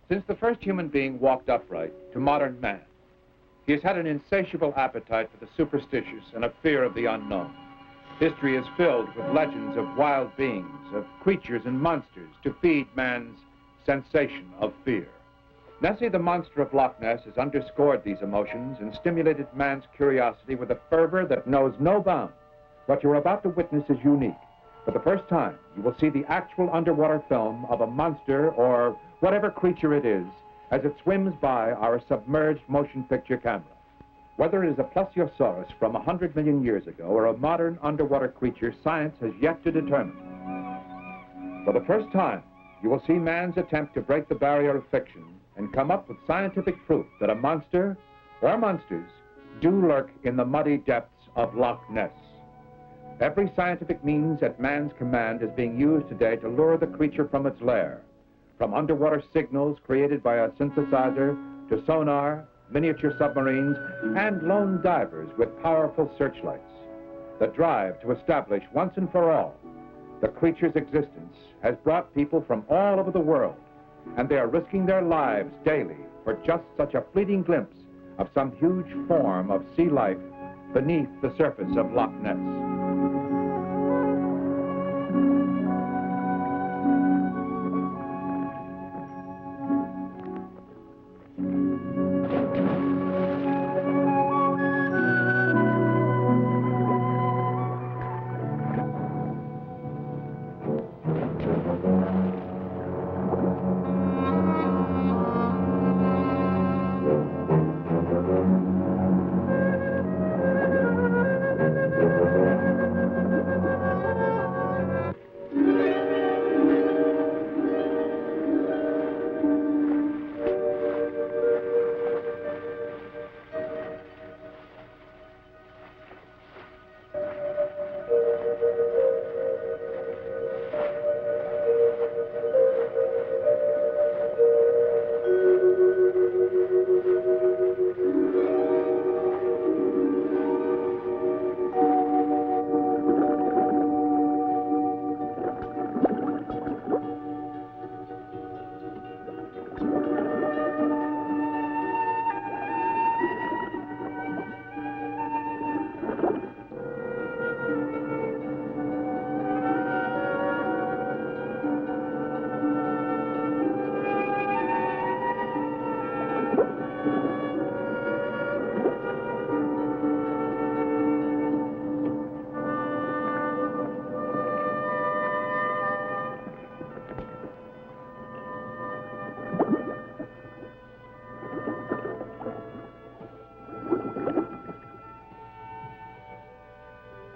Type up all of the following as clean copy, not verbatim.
Since the first human being walked upright to modern man, he has had an insatiable appetite for the superstitious and a fear of the unknown. History is filled with legends of wild beings, of creatures and monsters to feed man's sensation of fear. Nessie, the monster of Loch Ness, has underscored these emotions and stimulated man's curiosity with a fervor that knows no bounds. What you're about to witness is unique. For the first time, you will see the actual underwater film of a monster or whatever creature it is as it swims by our submerged motion picture camera. Whether it is a plesiosaurus from 100 million years ago or a modern underwater creature, science has yet to determine. For the first time, you will see man's attempt to break the barrier of fiction and come up with scientific proof that a monster or monsters do lurk in the muddy depths of Loch Ness. Every scientific means at man's command is being used today to lure the creature from its lair, from underwater signals created by a synthesizer to sonar, miniature submarines, and lone divers with powerful searchlights. The drive to establish once and for all the creature's existence has brought people from all over the world, and they are risking their lives daily for just such a fleeting glimpse of some huge form of sea life beneath the surface of Loch Ness.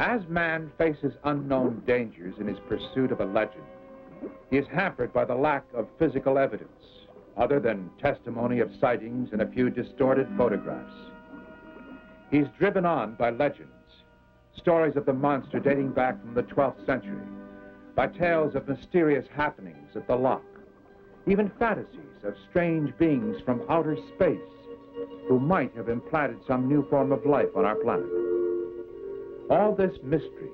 As man faces unknown dangers in his pursuit of a legend, he is hampered by the lack of physical evidence, other than testimony of sightings and a few distorted photographs. He's driven on by legends, stories of the monster dating back from the 12th century, by tales of mysterious happenings at the loch, even fantasies of strange beings from outer space who might have implanted some new form of life on our planet. All this mystery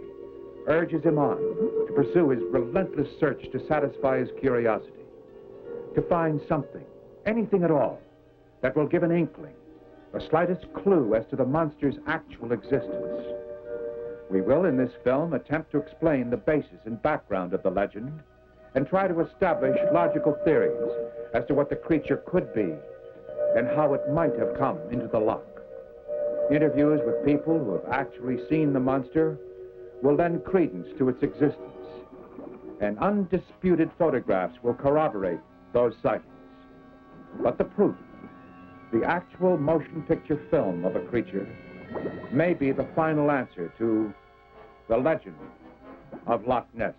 urges him on to pursue his relentless search to satisfy his curiosity, to find something, anything at all, that will give an inkling, the slightest clue as to the monster's actual existence. We will, in this film, attempt to explain the basis and background of the legend and try to establish logical theories as to what the creature could be and how it might have come into the loch. Interviews with people who have actually seen the monster will lend credence to its existence, and undisputed photographs will corroborate those sightings. But the proof, the actual motion picture film of a creature, may be the final answer to the legend of Loch Ness.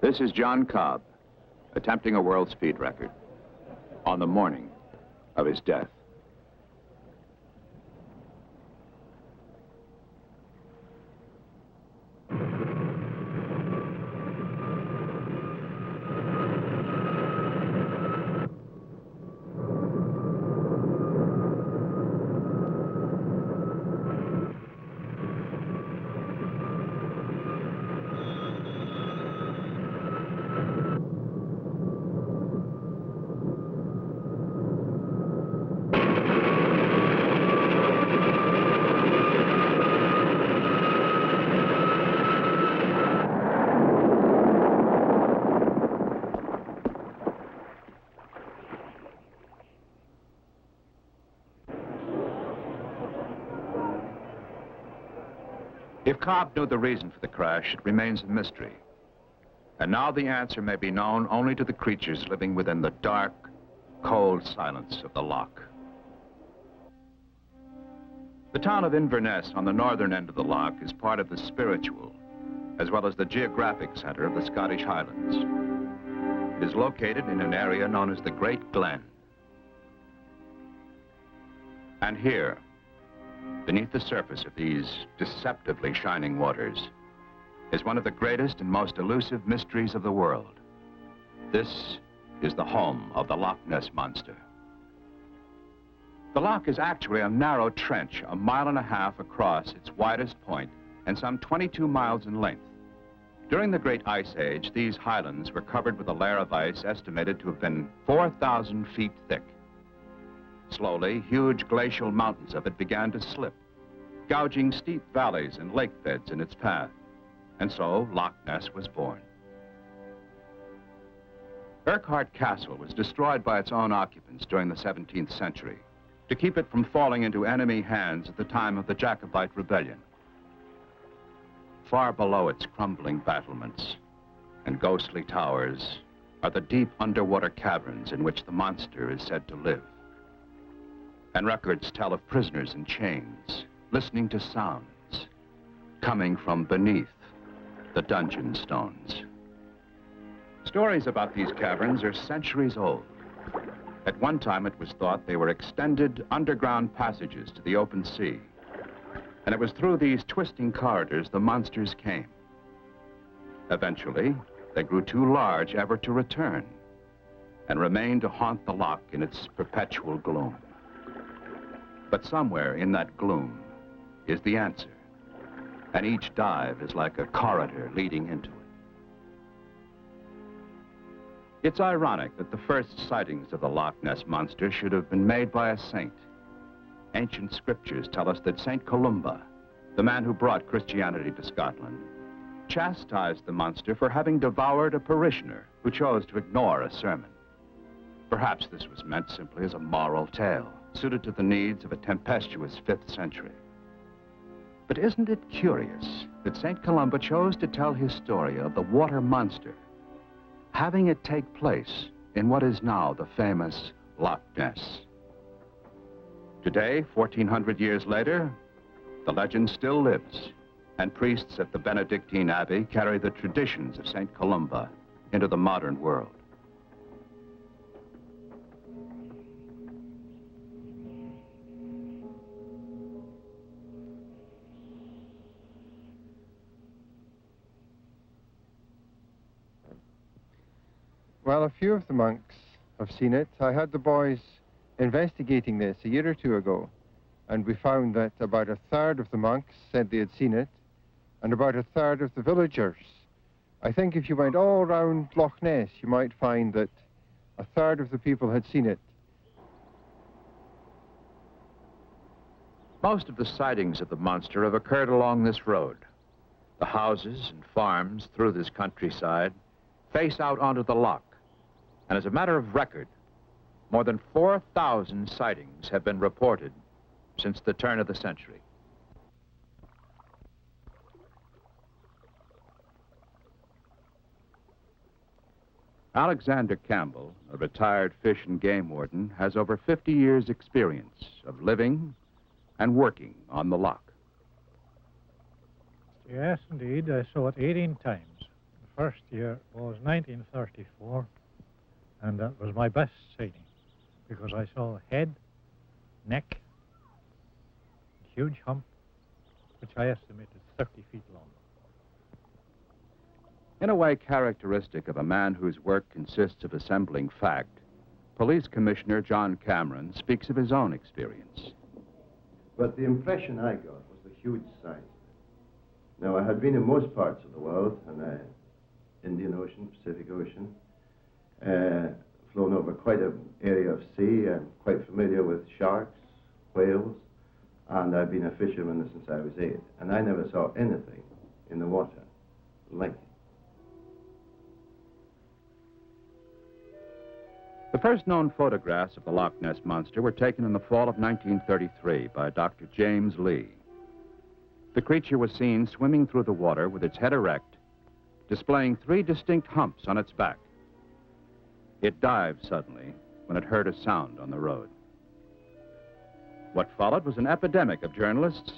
This is John Cobb, attempting a world speed record on the morning of his death. If Cobb knew the reason for the crash, it remains a mystery. And now the answer may be known only to the creatures living within the dark, cold silence of the loch. The town of Inverness on the northern end of the loch is part of the spiritual, as well as the geographic center of the Scottish Highlands. It is located in an area known as the Great Glen. And here, beneath the surface of these deceptively shining waters, is one of the greatest and most elusive mysteries of the world. This is the home of the Loch Ness Monster. The loch is actually a narrow trench, 1.5 miles across its widest point and some 22 miles in length. During the Great Ice Age, these highlands were covered with a layer of ice estimated to have been 4,000 feet thick. Slowly, huge glacial mountains of it began to slip, gouging steep valleys and lake beds in its path. And so, Loch Ness was born. Urquhart Castle was destroyed by its own occupants during the 17th century to keep it from falling into enemy hands at the time of the Jacobite Rebellion. Far below its crumbling battlements and ghostly towers are the deep underwater caverns in which the monster is said to live. And records tell of prisoners in chains, listening to sounds coming from beneath the dungeon stones. Stories about these caverns are centuries old. At one time, it was thought they were extended underground passages to the open sea. And it was through these twisting corridors the monsters came. Eventually, they grew too large ever to return and remained to haunt the loch in its perpetual gloom. But somewhere in that gloom is the answer, and each dive is like a corridor leading into it. It's ironic that the first sightings of the Loch Ness Monster should have been made by a saint. Ancient scriptures tell us that Saint Columba, the man who brought Christianity to Scotland, chastised the monster for having devoured a parishioner who chose to ignore a sermon. Perhaps this was meant simply as a moral tale, suited to the needs of a tempestuous 5th century. But isn't it curious that St. Columba chose to tell his story of the water monster, having it take place in what is now the famous Loch Ness? Today, 1,400 years later, the legend still lives, and priests at the Benedictine Abbey carry the traditions of St. Columba into the modern world. Well, a few of the monks have seen it. I had the boys investigating this a year or two ago, and we found that about 1/3 of the monks said they had seen it, and about 1/3 of the villagers. I think if you went all around Loch Ness, you might find that 1/3 of the people had seen it. Most of the sightings of the monster have occurred along this road. The houses and farms through this countryside face out onto the loch. And as a matter of record, more than 4,000 sightings have been reported since the turn of the century. Alexander Campbell, a retired fish and game warden, has over 50 years' experience of living and working on the loch. Yes, indeed. I saw it 18 times. first year was 1934, and that was my best sighting because I saw a head, neck, huge hump, which I estimated 30 feet long. In a way characteristic of a man whose work consists of assembling fact, Police Commissioner John Cameron speaks of his own experience. But the impression I got was the huge size of it. Now, I had been in most parts of the world, in the Indian Ocean, Pacific Ocean, flown over quite an area of sea. I'm quite familiar with sharks, whales, and I've been a fisherman since I was 8. And I never saw anything in the water like it. The first known photographs of the Loch Ness Monster were taken in the fall of 1933 by Dr. James Lee. The creature was seen swimming through the water with its head erect, displaying 3 distinct humps on its back. It dived suddenly when it heard a sound on the road. What followed was an epidemic of journalists,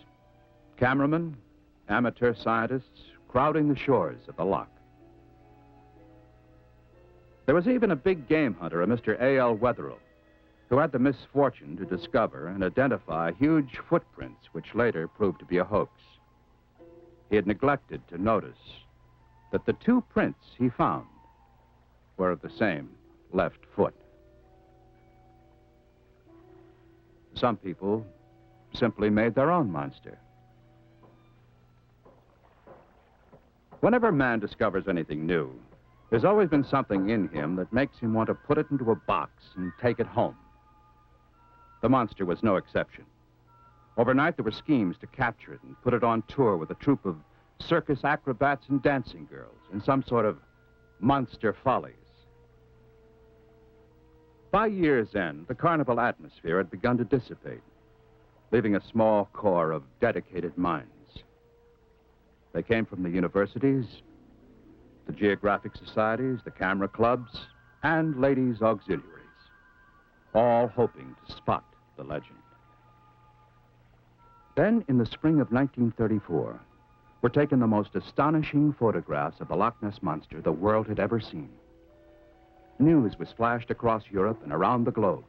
cameramen, amateur scientists crowding the shores of the loch. There was even a big game hunter, a Mr. A.L. Wetherill, who had the misfortune to discover and identify huge footprints which later proved to be a hoax. He had neglected to notice that the 2 prints he found were of the same left foot. Some people simply made their own monster. Whenever man discovers anything new, there's always been something in him that makes him want to put it into a box and take it home. The monster was no exception. Overnight, there were schemes to capture it and put it on tour with a troupe of circus acrobats and dancing girls in some sort of monster follies. By year's end, the carnival atmosphere had begun to dissipate, leaving a small core of dedicated minds. They came from the universities, the geographic societies, the camera clubs, and ladies' auxiliaries, all hoping to spot the legend. Then, in the spring of 1934, were taken the most astonishing photographs of the Loch Ness Monster the world had ever seen. News was flashed across Europe and around the globe.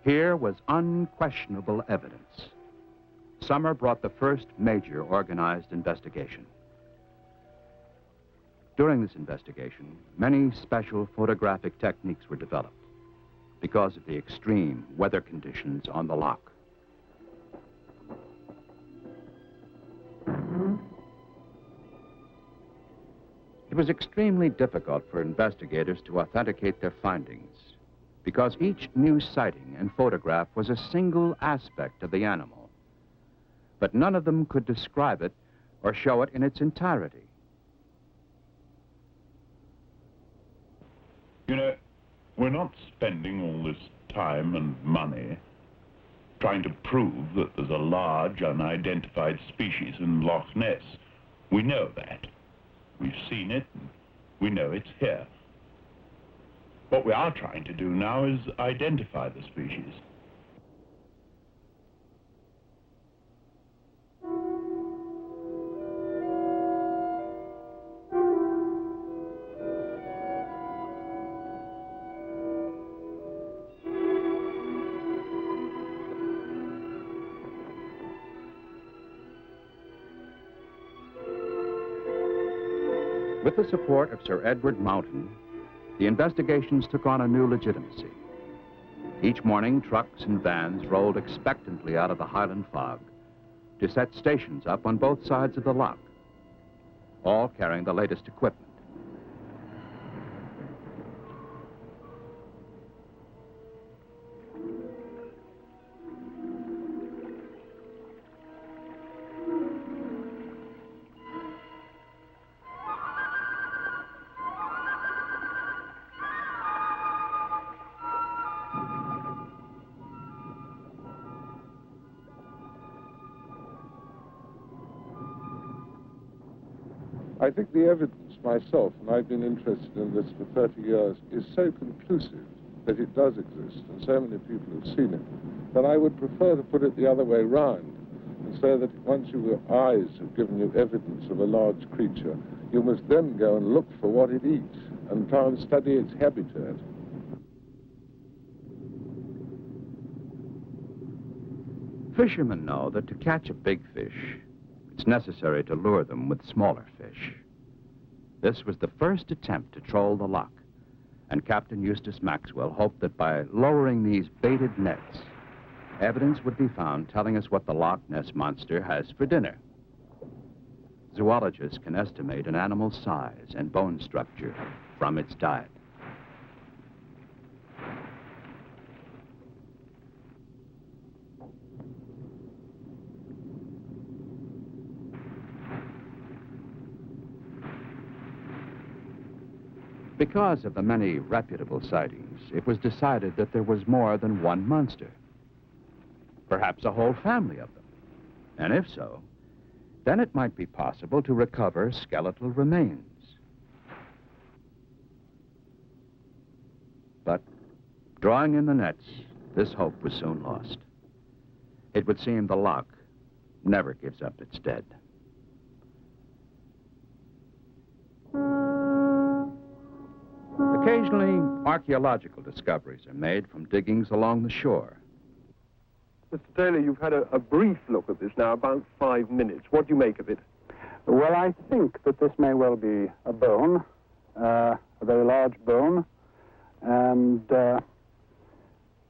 Here was unquestionable evidence. Summer brought the first major organized investigation. During this investigation, many special photographic techniques were developed because of the extreme weather conditions on the loch. It was extremely difficult for investigators to authenticate their findings because each new sighting and photograph was a single aspect of the animal, but none of them could describe it or show it in its entirety. You know, we're not spending all this time and money trying to prove that there's a large unidentified species in Loch Ness. We know that. We've seen it, and we know it's here. What we are trying to do now is identify the species. With the support of Sir Edward Mountain, the investigations took on a new legitimacy. Each morning, trucks and vans rolled expectantly out of the Highland fog to set stations up on both sides of the loch, all carrying the latest equipment. I think the evidence myself, and I've been interested in this for 30 years, is so conclusive that it does exist, and so many people have seen it, that I would prefer to put it the other way round, and say that once your eyes have given you evidence of a large creature, You must then go and look for what it eats and try and study its habitat. Fishermen know that to catch a big fish, it's necessary to lure them with smaller fish. This was the first attempt to troll the loch, and Captain Eustace Maxwell hoped that by lowering these baited nets, evidence would be found telling us what the Loch Ness Monster has for dinner. Zoologists can estimate an animal's size and bone structure from its diet. Because of the many reputable sightings, it was decided that there was more than one monster. Perhaps a whole family of them. And if so, then it might be possible to recover skeletal remains. But drawing in the nets, this hope was soon lost. It would seem the loch never gives up its dead. Occasionally, archaeological discoveries are made from diggings along the shore. Mr. Taylor, you've had a brief look at this now, about 5 minutes. What do you make of it? Well, I think that this may well be a bone, a very large bone, and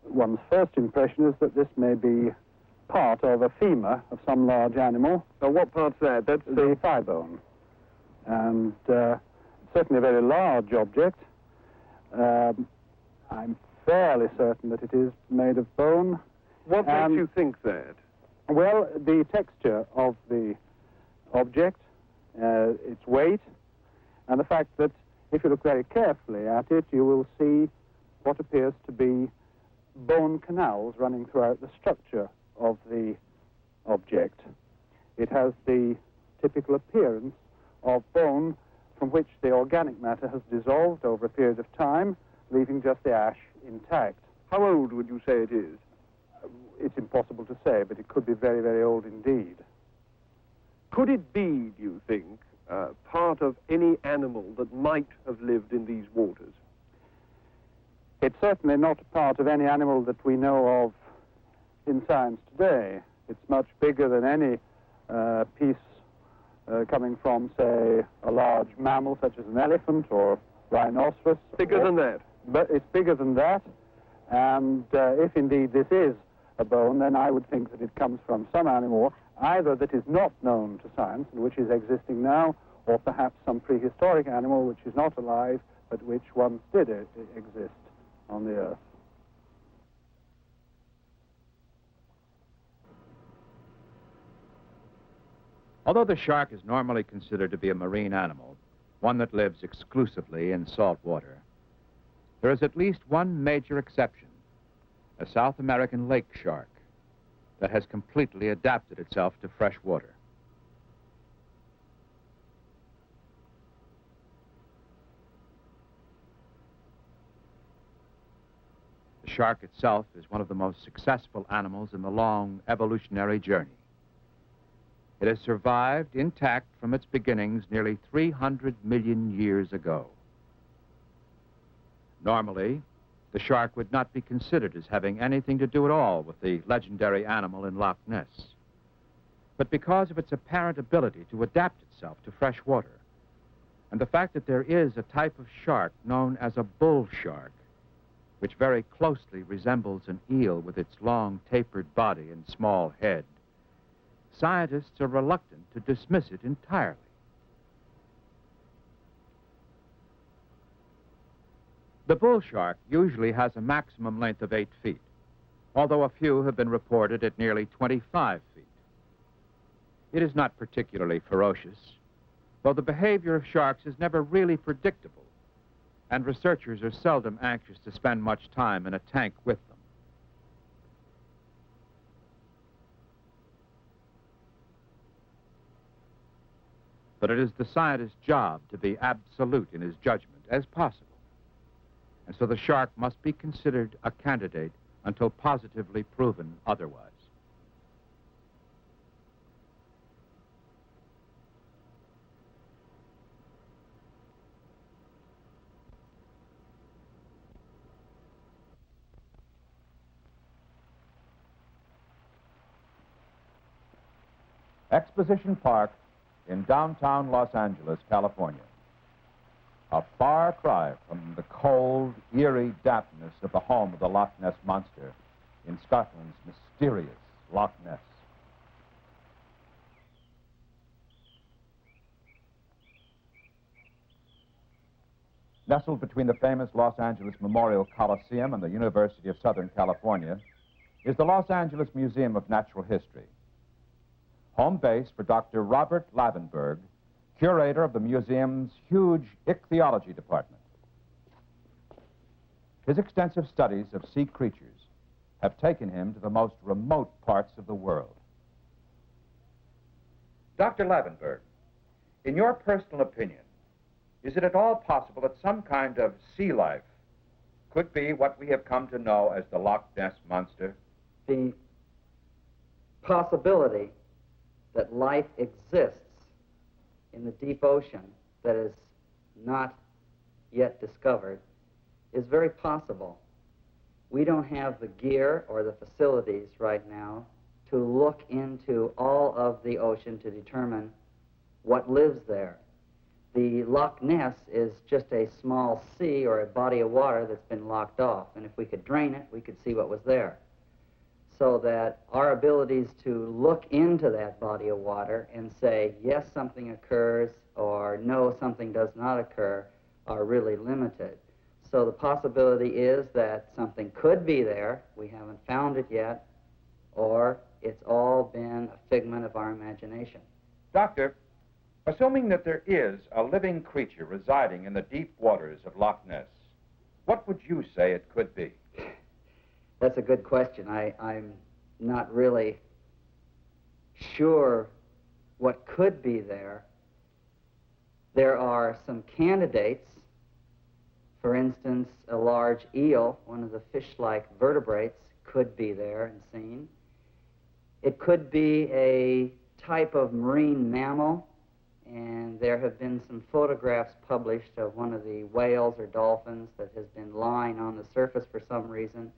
one's first impression is that this may be part of a femur of some large animal. Now, what part's that? That's the thigh bone. And certainly a very large object. I'm fairly certain that it is made of bone. What makes you think that? Well, the texture of the object, its weight, and the fact that if you look very carefully at it, you will see what appears to be bone canals running throughout the structure of the object. It has the typical appearance of bone from which the organic matter has dissolved over a period of time, leaving just the ash intact. How old would you say it is? It's impossible to say, but it could be very, very old indeed. Could it be, do you think, part of any animal that might have lived in these waters? It's certainly not part of any animal that we know of in science today. It's much bigger than any piece coming from, say, a large mammal such as an elephant or rhinoceros. Bigger than that? But it's bigger than that, and if indeed this is a bone, then I would think that it comes from some animal, either that is not known to science and which is existing now, or perhaps some prehistoric animal which is not alive, but which once did exist on the Earth. Although the shark is normally considered to be a marine animal, one that lives exclusively in salt water, there is at least one major exception, a South American lake shark that has completely adapted itself to fresh water. The shark itself is one of the most successful animals in the long evolutionary journey. It has survived intact from its beginnings nearly 300 million years ago. Normally, the shark would not be considered as having anything to do at all with the legendary animal in Loch Ness. But because of its apparent ability to adapt itself to fresh water, and the fact that there is a type of shark known as a bull shark, which very closely resembles an eel with its long tapered body and small head, scientists are reluctant to dismiss it entirely. The bull shark usually has a maximum length of 8 feet, although a few have been reported at nearly 25 feet. It is not particularly ferocious, though the behavior of sharks is never really predictable, and researchers are seldom anxious to spend much time in a tank with them. But it is the scientist's job to be absolute in his judgment as possible. And so the shark must be considered a candidate until positively proven otherwise. Exposition Park in downtown Los Angeles, California. A far cry from the cold, eerie dampness of the home of the Loch Ness Monster in Scotland's mysterious Loch Ness. Nestled between the famous Los Angeles Memorial Coliseum and the University of Southern California is the Los Angeles Museum of Natural History. Home base for Dr. Robert Lavenberg, curator of the museum's huge ichthyology department. His extensive studies of sea creatures have taken him to the most remote parts of the world. Dr. Lavenberg, in your personal opinion, is it at all possible that some kind of sea life could be what we have come to know as the Loch Ness Monster? The possibility that life exists in the deep ocean that is not yet discovered is very possible. We don't have the gear or the facilities right now to look into all of the ocean to determine what lives there. The Loch Ness is just a small sea or a body of water that's been locked off, and if we could drain it, we could see what was there. So that our abilities to look into that body of water and say, yes, something occurs, or no, something does not occur, are really limited. So the possibility is that something could be there, we haven't found it yet, or it's all been a figment of our imagination. Doctor, assuming that there is a living creature residing in the deep waters of Loch Ness, what would you say it could be? That's a good question. I'm not really sure what could be there. There are some candidates. For instance, a large eel, one of the fish-like vertebrates, could be there and seen. It could be a type of marine mammal, and there have been some photographs published of one of the whales or dolphins that has been lying on the surface for some reason,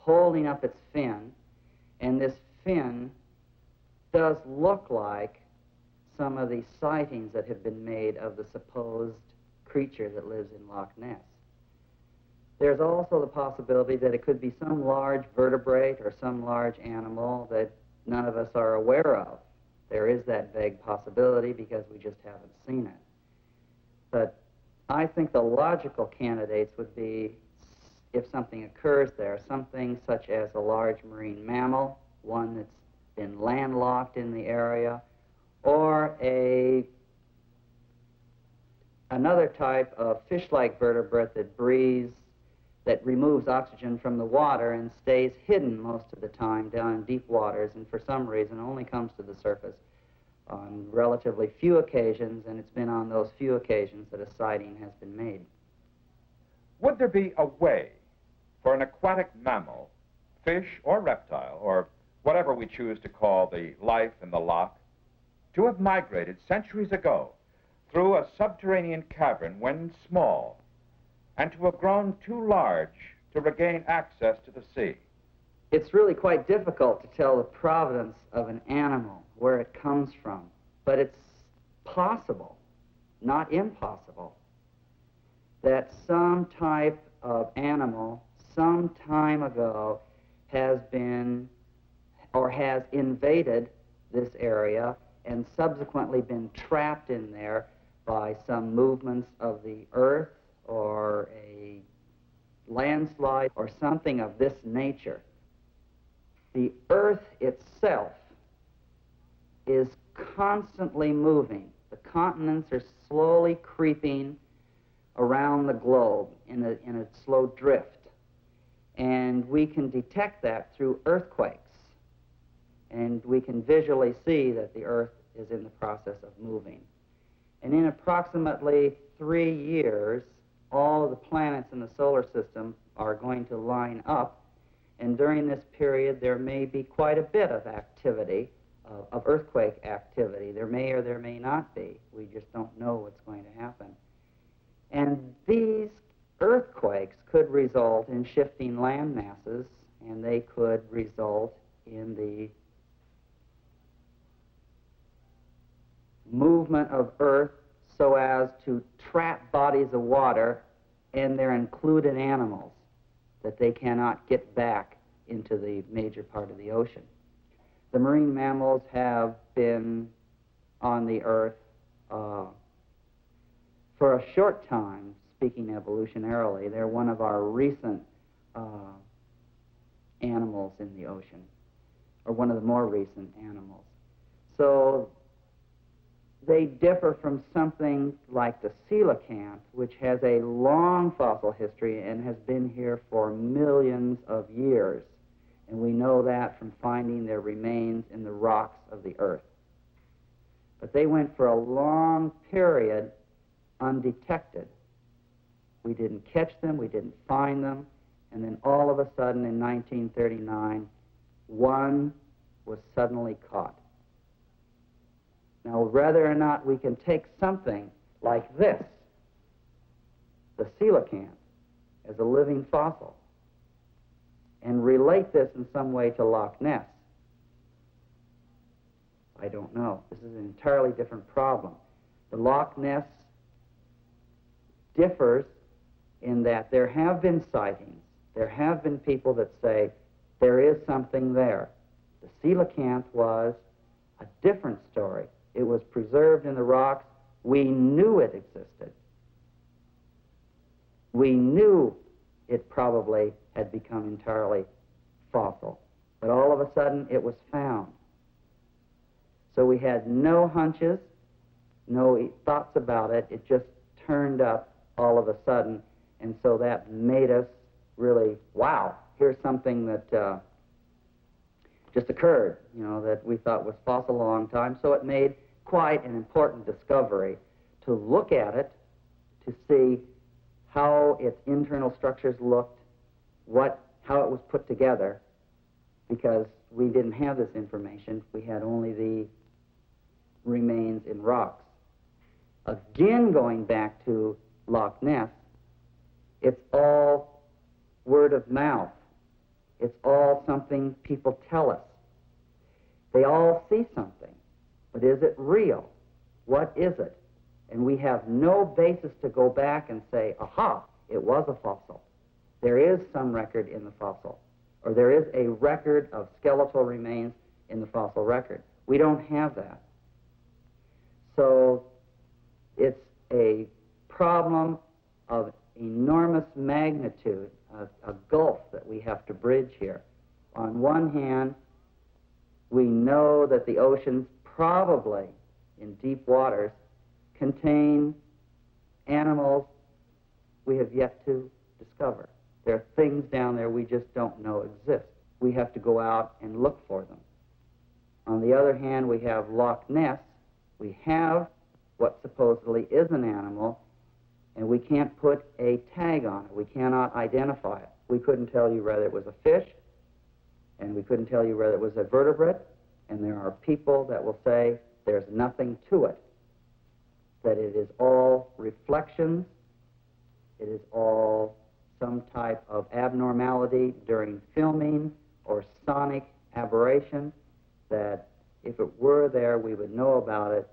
holding up its fin, and this fin does look like some of the sightings that have been made of the supposed creature that lives in Loch Ness. There's also the possibility that it could be some large vertebrate or some large animal that none of us are aware of. There is that vague possibility because we just haven't seen it. But I think the logical candidates would be, if something occurs there, something such as a large marine mammal, one that's been landlocked in the area, or another type of fish-like vertebrate that breathes, that removes oxygen from the water and stays hidden most of the time down in deep waters, and for some reason only comes to the surface on relatively few occasions, and it's been on those few occasions that a sighting has been made. Would there be a way for an aquatic mammal, fish or reptile, or whatever we choose to call the life in the loch, to have migrated centuries ago through a subterranean cavern when small, and to have grown too large to regain access to the sea? It's really quite difficult to tell the provenance of an animal, where it comes from, but it's possible, not impossible, that some type of animal some time ago has been or has invaded this area and subsequently been trapped in there by some movements of the earth or a landslide or something of this nature. The earth itself is constantly moving. The continents are slowly creeping around the globe in a slow drift. And we can detect that through earthquakes. And we can visually see that the earth is in the process of moving. And in approximately 3 years, all of the planets in the solar system are going to line up. And during this period, there may be quite a bit of activity, of earthquake activity. There may or there may not be. We just don't know what's going to happen. And these earthquakes could result in shifting land masses, and they could result in the movement of Earth so as to trap bodies of water, and they're included animals that they cannot get back into the major part of the ocean. The marine mammals have been on the Earth for a short time, speaking evolutionarily. They're one of our recent animals in the ocean, or one of the more recent animals. So they differ from something like the coelacanth, which has a long fossil history and has been here for millions of years. And we know that from finding their remains in the rocks of the Earth. But they went for a long period undetected. We didn't catch them, we didn't find them, and then all of a sudden in 1939, one was suddenly caught. Now, whether or not we can take something like this, the coelacanth, as a living fossil, and relate this in some way to Loch Ness, I don't know. This is an entirely different problem. The Loch Ness differs in that there have been sightings. There have been people that say there is something there. The coelacanth was a different story. It was preserved in the rocks. We knew it existed. We knew it probably had become entirely fossil. But all of a sudden, it was found. So we had no hunches, no thoughts about it. It just turned up all of a sudden. And so that made us really, wow, here's something that just occurred, you know, that we thought was fossil a long time. So it made quite an important discovery to look at it, to see how its internal structures looked, how it was put together, because we didn't have this information. We had only the remains in rocks. Again, going back to Loch Ness, it's all word of mouth. It's all something people tell us. They all see something, but is it real? What is it? And we have no basis to go back and say, aha, it was a fossil. There is some record in the fossil, or there is a record of skeletal remains in the fossil record. We don't have that. So it's a problem of enormous magnitude, a gulf that we have to bridge here. On one hand, we know that the oceans probably in deep waters contain animals we have yet to discover. There are things down there we just don't know exist. We have to go out and look for them. On the other hand, we have Loch Ness. We have what supposedly is an animal, and we can't put a tag on it. We cannot identify it. We couldn't tell you whether it was a fish, and we couldn't tell you whether it was a vertebrate, and there are people that will say there's nothing to it, that it is all reflections, it is all some type of abnormality during filming or sonic aberration, that if it were there, we would know about it,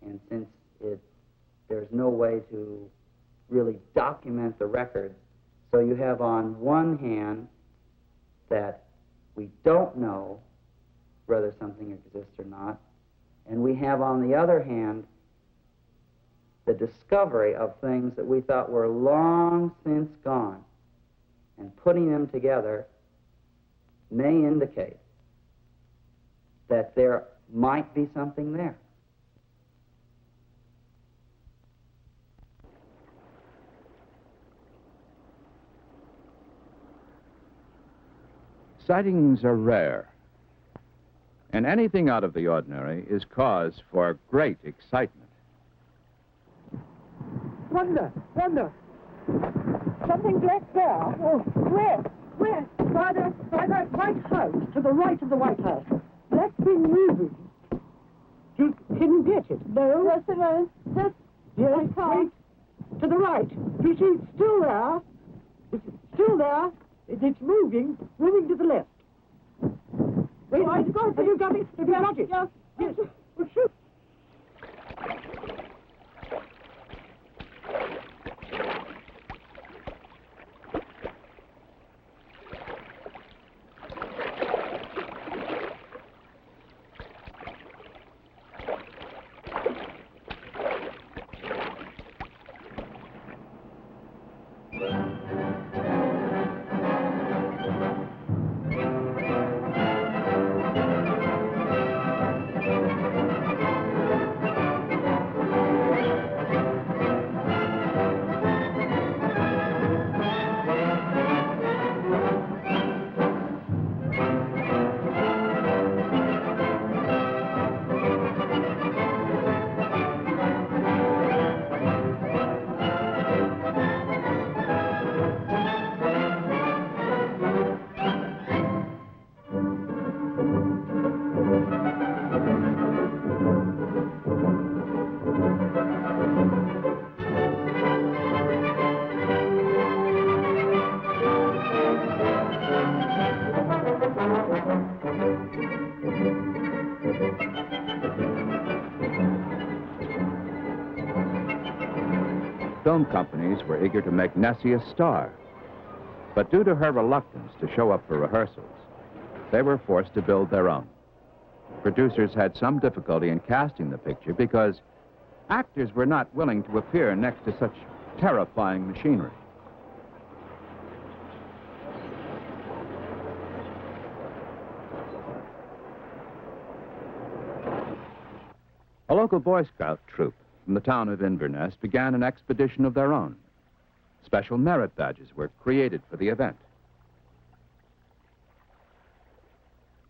and since there's no way to really document the records, so you have on one hand that we don't know whether something exists or not, and we have on the other hand the discovery of things that we thought were long since gone, and putting them together may indicate that there might be something there. Sightings are rare, and anything out of the ordinary is cause for great excitement. Wonder! Something black there. Oh, where? By that White House, to the right of the White House. Black thing moving. Can you get it? No? Yes, it is. This. Yes, I can't. wait. To the right. You see, it's still there. It's still there. It's moving to the left. Wait, Oh, have you got it? Have you got it? Yes. Yes. Well, shoot. film companies were eager to make Nessie a star. But due to her reluctance to show up for rehearsals, they were forced to build their own. Producers had some difficulty in casting the picture because actors were not willing to appear next to such terrifying machinery. A local Boy Scout troop from the town of Inverness began an expedition of their own. Special merit badges were created for the event.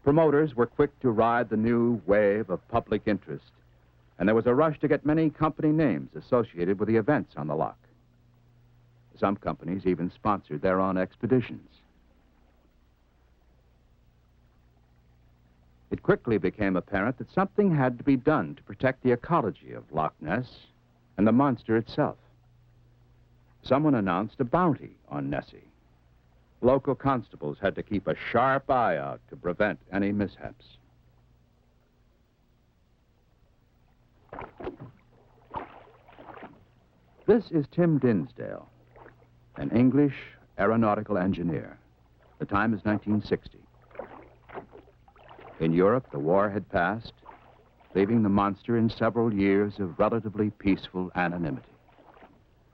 Promoters were quick to ride the new wave of public interest, and there was a rush to get many company names associated with the events on the loch. Some companies even sponsored their own expeditions. It quickly became apparent that something had to be done to protect the ecology of Loch Ness and the monster itself. Someone announced a bounty on Nessie. Local constables had to keep a sharp eye out to prevent any mishaps. This is Tim Dinsdale, an English aeronautical engineer. The time is 1960. In Europe, the war had passed, leaving the monster in several years of relatively peaceful anonymity.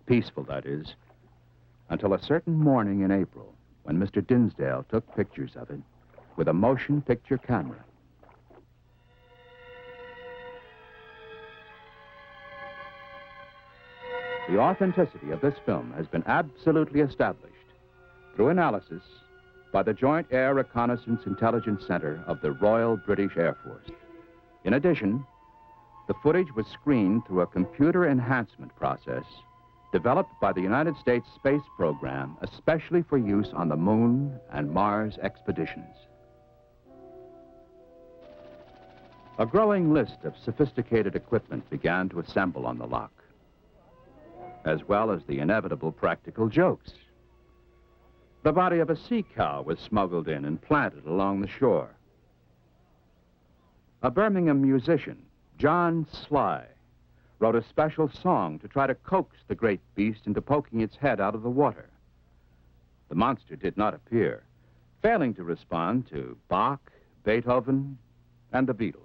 Peaceful, that is, until a certain morning in April, when Mr. Dinsdale took pictures of it with a motion picture camera. The authenticity of this film has been absolutely established through analysis by the Joint Air Reconnaissance Intelligence Center of the Royal British Air Force. In addition, the footage was screened through a computer enhancement process developed by the United States Space Program, especially for use on the Moon and Mars expeditions. A growing list of sophisticated equipment began to assemble on the loch, as well as the inevitable practical jokes. The body of a sea cow was smuggled in and planted along the shore. A Birmingham musician, John Sly, wrote a special song to try to coax the great beast into poking its head out of the water. The monster did not appear, failing to respond to Bach, Beethoven, and the Beatles.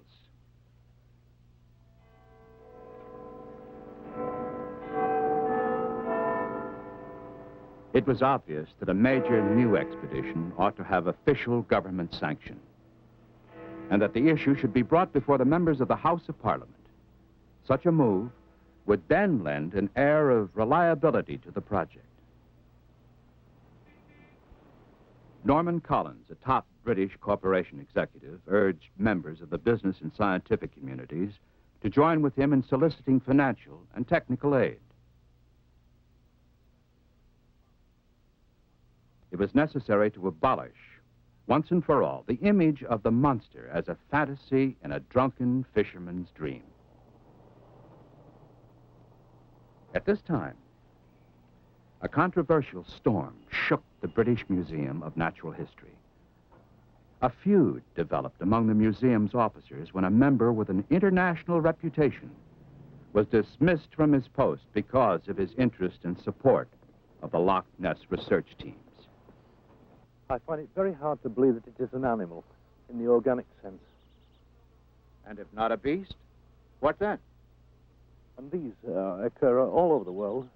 It was obvious that a major new expedition ought to have official government sanction, and that the issue should be brought before the members of the House of Parliament. Such a move would then lend an air of reliability to the project. Norman Collins, a top British corporation executive, urged members of the business and scientific communities to join with him in soliciting financial and technical aid. It was necessary to abolish, once and for all, the image of the monster as a fantasy in a drunken fisherman's dream. At this time, a controversial storm shook the British Museum of Natural History. A feud developed among the museum's officers when a member with an international reputation was dismissed from his post because of his interest and support of the Loch Ness research teams. I find it very hard to believe that it is an animal in the organic sense. And if not a beast, what then? And these occur all over the world.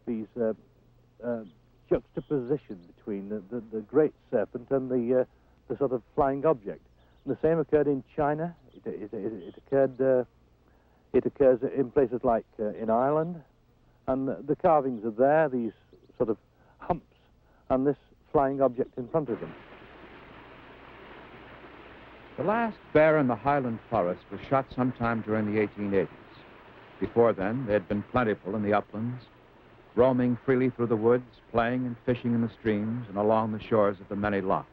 These juxtaposition between the great serpent and the sort of flying object. And the same occurred in China. It occurs in places like in Ireland. And the carvings are there, these sort of humps, and this flying object in front of them. The last bear in the Highland forest was shot sometime during the 1880s. Before then, they had been plentiful in the uplands, roaming freely through the woods, playing and fishing in the streams and along the shores of the many lochs.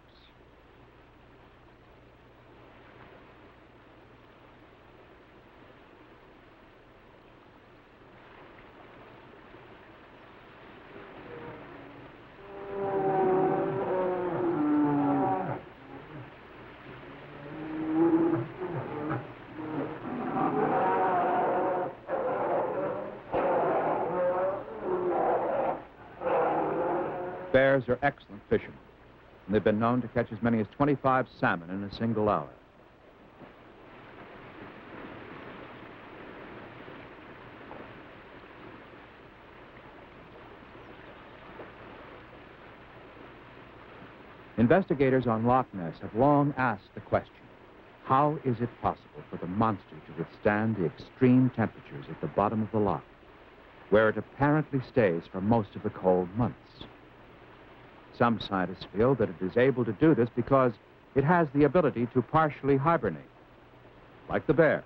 Bears are excellent fishermen, and they've been known to catch as many as 25 salmon in a single hour. Investigators on Loch Ness have long asked the question, how is it possible for the monster to withstand the extreme temperatures at the bottom of the loch, where it apparently stays for most of the cold months? Some scientists feel that it is able to do this because it has the ability to partially hibernate, like the bear,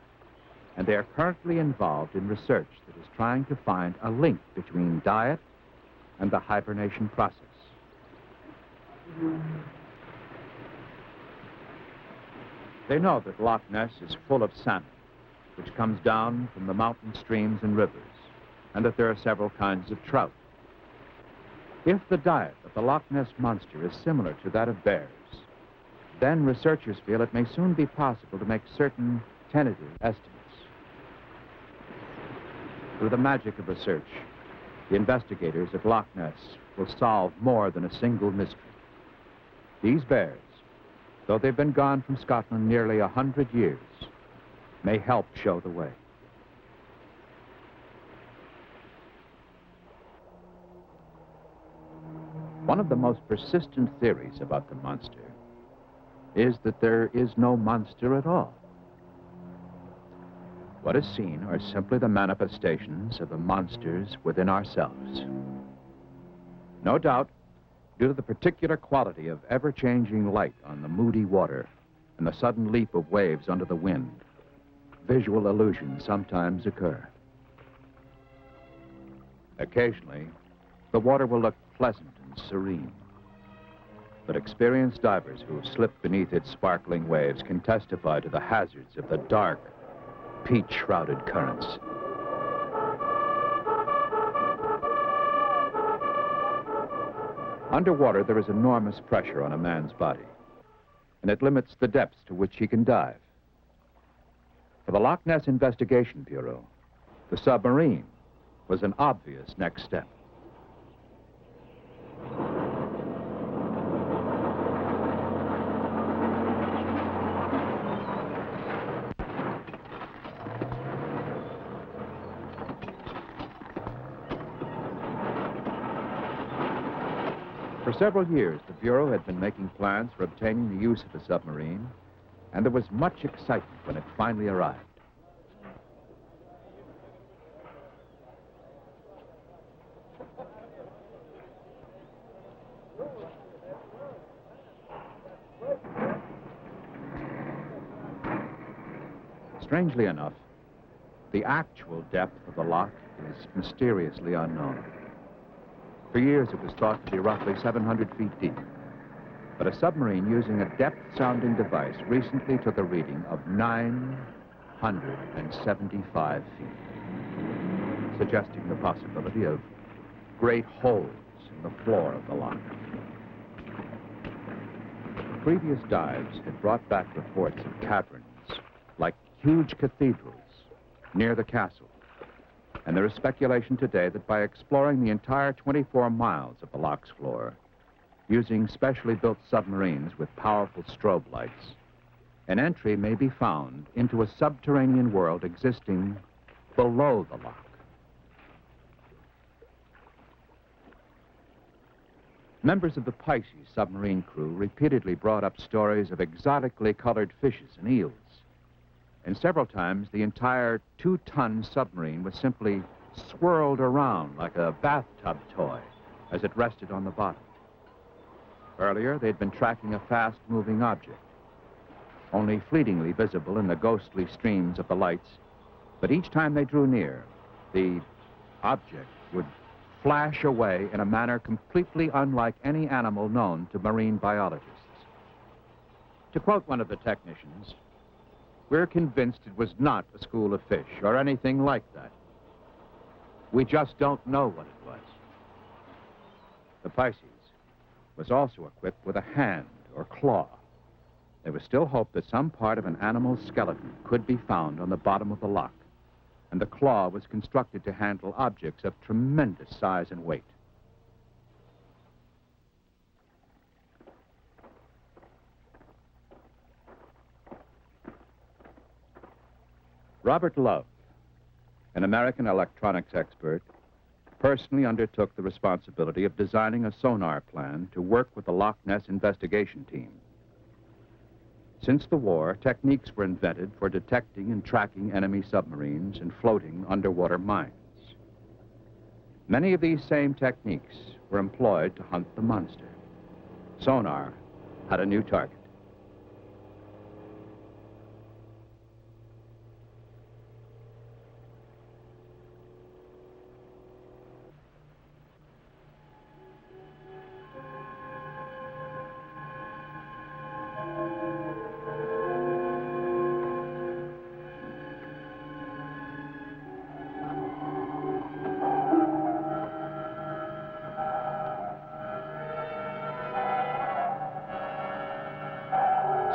and they are currently involved in research that is trying to find a link between diet and the hibernation process. They know that Loch Ness is full of salmon, which comes down from the mountain streams and rivers, and that there are several kinds of trout. If the diet of the Loch Ness Monster is similar to that of bears, then researchers feel it may soon be possible to make certain tentative estimates. Through the magic of research, the investigators at Loch Ness will solve more than a single mystery. These bears, though they've been gone from Scotland nearly 100 years, may help show the way. One of the most persistent theories about the monster is that there is no monster at all. What is seen are simply the manifestations of the monsters within ourselves. No doubt, due to the particular quality of ever-changing light on the moody water and the sudden leap of waves under the wind, visual illusions sometimes occur. Occasionally, the water will look pleasant and serene, but experienced divers who have slipped beneath its sparkling waves can testify to the hazards of the dark, peat-shrouded currents. Underwater, there is enormous pressure on a man's body, and it limits the depths to which he can dive. For the Loch Ness Investigation Bureau, the submarine was an obvious next step. For several years, the Bureau had been making plans for obtaining the use of a submarine, and there was much excitement when it finally arrived. Strangely enough, the actual depth of the loch is mysteriously unknown. For years, it was thought to be roughly 700 feet deep. But a submarine using a depth-sounding device recently took a reading of 975 feet, suggesting the possibility of great holes in the floor of the loch. Previous dives had brought back reports of caverns, like huge cathedrals, near the castle. And there is speculation today that by exploring the entire 24 miles of the loch's floor, using specially built submarines with powerful strobe lights, an entry may be found into a subterranean world existing below the loch. Members of the Pisces submarine crew repeatedly brought up stories of exotically colored fishes and eels. And several times, the entire 2-ton submarine was simply swirled around like a bathtub toy as it rested on the bottom. Earlier, they'd been tracking a fast-moving object, only fleetingly visible in the ghostly streams of the lights, but each time they drew near, the object would flash away in a manner completely unlike any animal known to marine biologists. To quote one of the technicians, "We're convinced it was not a school of fish or anything like that. We just don't know what it was." The Pisces was also equipped with a hand or claw. There was still hope that some part of an animal's skeleton could be found on the bottom of the loch, and the claw was constructed to handle objects of tremendous size and weight. Robert Love, an American electronics expert, personally undertook the responsibility of designing a sonar plan to work with the Loch Ness investigation team. Since the war, techniques were invented for detecting and tracking enemy submarines and floating underwater mines. Many of these same techniques were employed to hunt the monster. Sonar had a new target.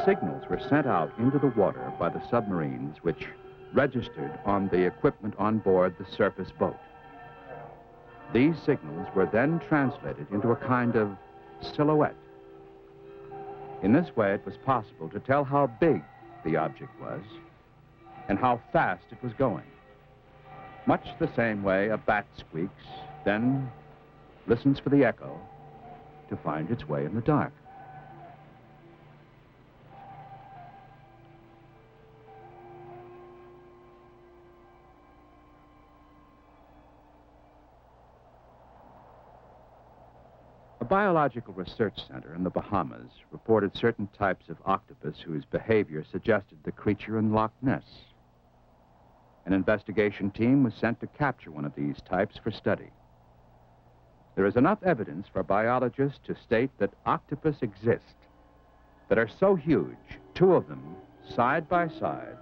Signals were sent out into the water by the submarines, which registered on the equipment on board the surface boat. These signals were then translated into a kind of silhouette. In this way, it was possible to tell how big the object was and how fast it was going. Much the same way a bat squeaks, then listens for the echo to find its way in the dark. A biological research center in the Bahamas reported certain types of octopus whose behavior suggested the creature in Loch Ness. An investigation team was sent to capture one of these types for study. There is enough evidence for biologists to state that octopus exist that are so huge, two of them, side by side,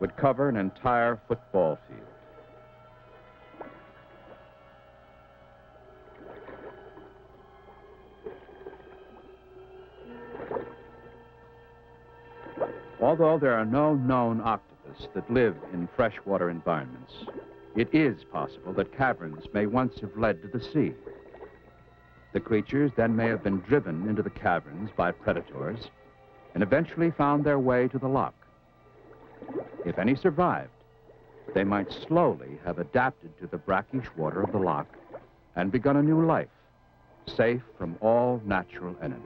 would cover an entire football field. Although there are no known octopus that live in freshwater environments, it is possible that caverns may once have led to the sea. The creatures then may have been driven into the caverns by predators and eventually found their way to the loch. If any survived, they might slowly have adapted to the brackish water of the loch and begun a new life, safe from all natural enemies.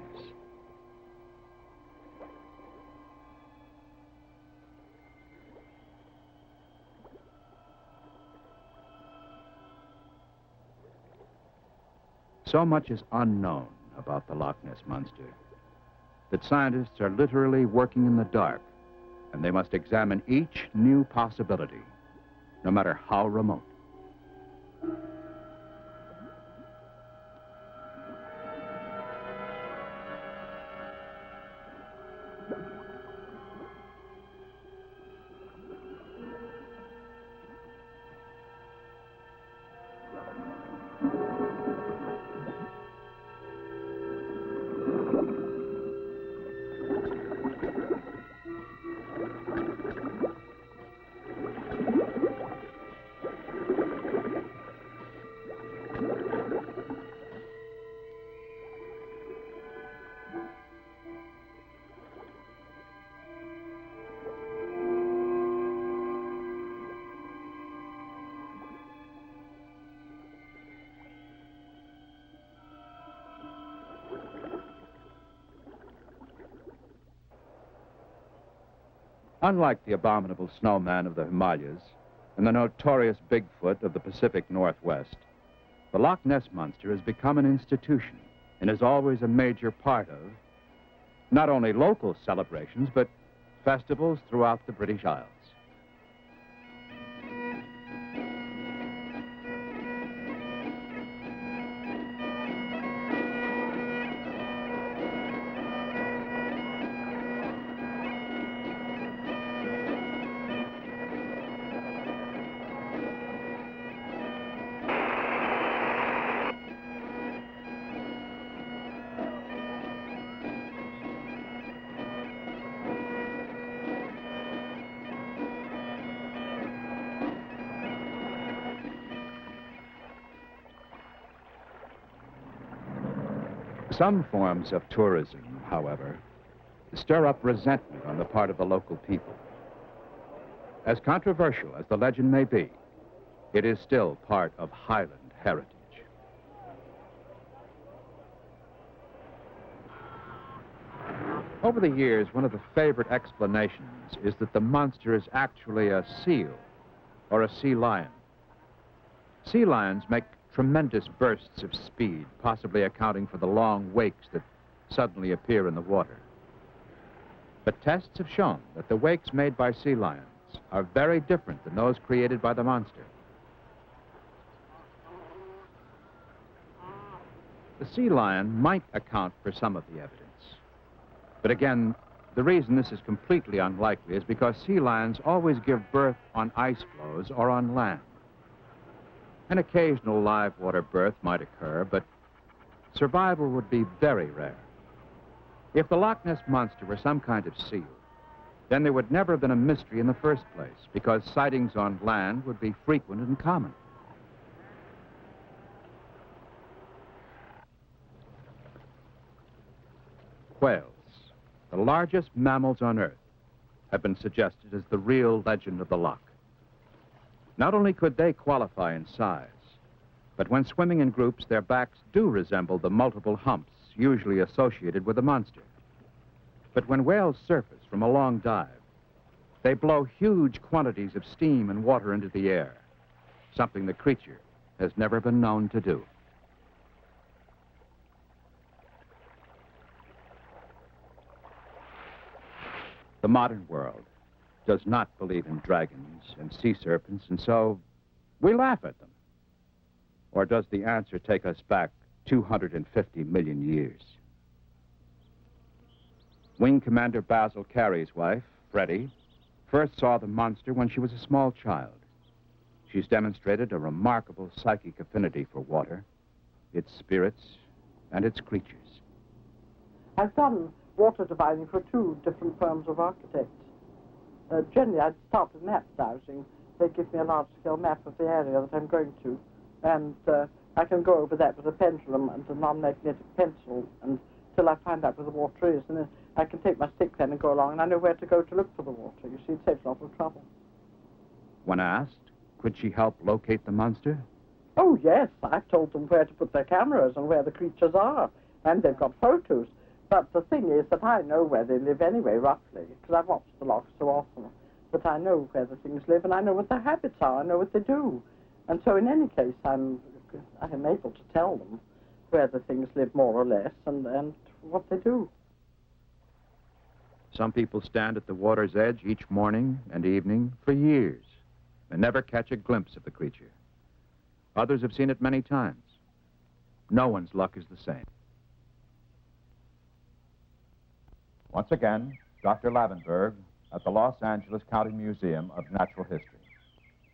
So much is unknown about the Loch Ness Monster that scientists are literally working in the dark, and they must examine each new possibility, no matter how remote. Unlike the abominable snowman of the Himalayas and the notorious Bigfoot of the Pacific Northwest, the Loch Ness Monster has become an institution and is always a major part of not only local celebrations, but festivals throughout the British Isles. Some forms of tourism, however, stir up resentment on the part of the local people. As controversial as the legend may be, it is still part of Highland heritage. Over the years, one of the favorite explanations is that the monster is actually a seal or a sea lion. Sea lions make tremendous bursts of speed, possibly accounting for the long wakes that suddenly appear in the water. But tests have shown that the wakes made by sea lions are very different than those created by the monster. The sea lion might account for some of the evidence. But again, the reason this is completely unlikely is because sea lions always give birth on ice floes or on land. An occasional live water birth might occur, but survival would be very rare. If the Loch Ness Monster were some kind of seal, then there would never have been a mystery in the first place, because sightings on land would be frequent and common. Whales, the largest mammals on Earth, have been suggested as the real legend of the loch. Not only could they qualify in size, but when swimming in groups, their backs do resemble the multiple humps usually associated with the monster. But when whales surface from a long dive, they blow huge quantities of steam and water into the air, something the creature has never been known to do. The modern world does not believe in dragons and sea serpents, and so we laugh at them. Or does the answer take us back 250 million years? Wing Commander Basil Carey's wife, Freddie, first saw the monster when she was a small child. She's demonstrated a remarkable psychic affinity for water, its spirits, and its creatures. I've done water dividing for 2 different firms of architects. Generally, I'd start with map dowsing. They give me a large-scale map of the area that I'm going to, and I can go over that with a pendulum and a non-magnetic pencil until I find out where the water is, and then I can take my stick then and go along, and I know where to go to look for the water. You see, it saves a lot of trouble. When asked, could she help locate the monster? Oh, yes. I've told them where to put their cameras and where the creatures are, and they've got photos. But the thing is that I know where they live anyway, roughly, because I've watched the loch so often. But I know where the things live, and I know what their habits are, I know what they do. And so in any case, I'm able to tell them where the things live more or less and what they do. Some people stand at the water's edge each morning and evening for years and never catch a glimpse of the creature. Others have seen it many times. No one's luck is the same. Once again, Dr. Lavenberg at the Los Angeles County Museum of Natural History.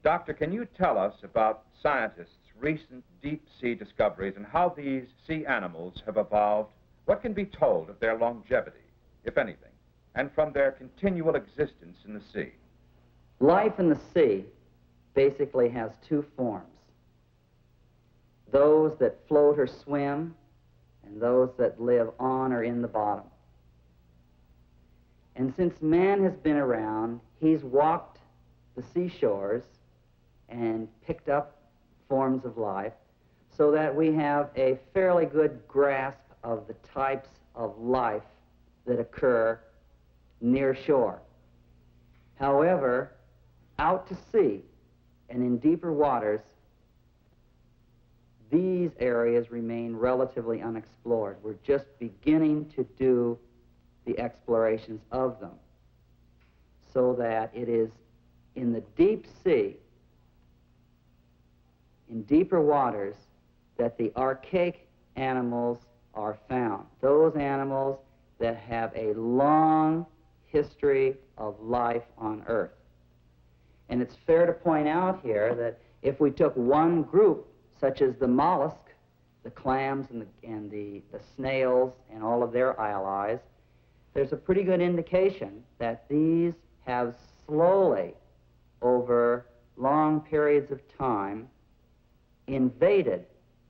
Doctor, can you tell us about scientists' recent deep-sea discoveries and how these sea animals have evolved? What can be told of their longevity, if anything, and from their continual existence in the sea? Life in the sea basically has 2 forms. Those that float or swim, and those that live on or in the bottom. And since man has been around, he's walked the seashores and picked up forms of life so that we have a fairly good grasp of the types of life that occur near shore. However, out to sea and in deeper waters, these areas remain relatively unexplored. We're just beginning to do the explorations of them, so that it is in the deep sea, in deeper waters, that the archaic animals are found. Those animals that have a long history of life on Earth. And it's fair to point out here that if we took one group, such as the mollusk, the clams and the snails and all of their allies, there's a pretty good indication that these have slowly, over long periods of time, invaded